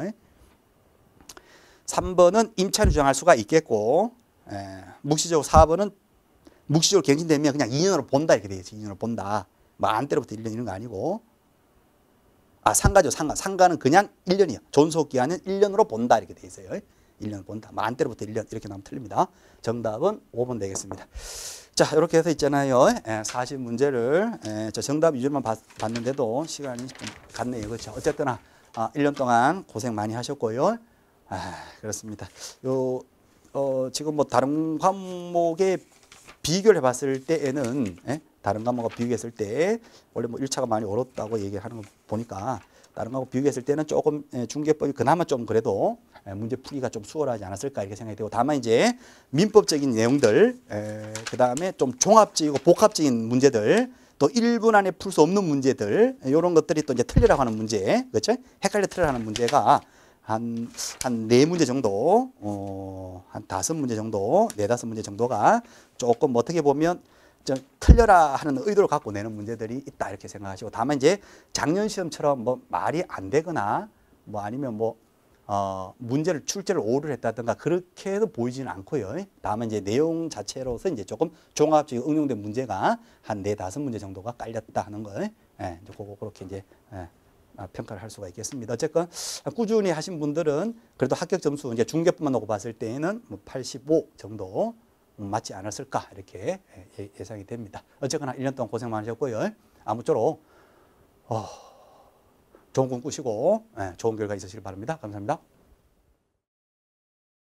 3번은 임차인이 주장할 수가 있겠고, 묵시적으로 4번은 묵시적으로 갱신되면 그냥 2년으로 본다 이렇게 되어 있어요. 2년으로 본다. 뭐 안때로부터 1년 이런 거 아니고. 상가죠. 상가는 그냥 1년이에요. 존속기한은 1년으로 본다 이렇게 되어 있어요. 1년 본다. 뭐 안때로부터 1년 이렇게 나오면 틀립니다. 정답은 5번 되겠습니다. 자, 이렇게 해서 있잖아요. 40문제를 저 정답 위주만 봤는데도 시간이 좀 갔네요. 그렇죠? 어쨌든 1년 동안 고생 많이 하셨고요. 그렇습니다. 지금 뭐 다른 과목에 비교를 해봤을 때에는 다른 과목과 비교했을 때 원래 뭐 1차가 많이 어렵다고 얘기하는 거 보니까 다른 거하고 비교했을 때는 조금 중개법이 그나마 좀 그래도 문제 풀기가 좀 수월하지 않았을까 이렇게 생각이 되고 다만 이제 민법적인 내용들 그다음에 좀 종합적이고 복합적인 문제들 또 1분 안에 풀 수 없는 문제들 이런 것들이 또 이제 틀리라고 하는 문제 그렇죠? 헷갈려 틀리라는 문제가 한 4문제 정도 한 5문제 정도 4-5문제 정도가 조금 어떻게 보면 좀 틀려라 하는 의도를 갖고 내는 문제들이 있다 이렇게 생각하시고 다만 이제 작년 시험처럼 뭐 말이 안 되거나 뭐 아니면 뭐 문제를 출제를 오류를 했다든가 그렇게도 보이지는 않고요. 다만 이제 내용 자체로서 이제 조금 종합적으로 응용된 문제가 한 4-5문제 정도가 깔렸다 하는 거. 예, 이제 그렇게 이제 평가를 할 수가 있겠습니다. 어쨌건 꾸준히 하신 분들은 그래도 합격 점수 이제 중개법만 놓고 봤을 때에는 뭐 85 정도 맞지 않았을까 이렇게 예상이 됩니다. 어쨌거나 1년 동안 고생 많으셨고요. 아무쪼록 좋은 꿈 꾸시고 좋은 결과 있으시길 바랍니다. 감사합니다.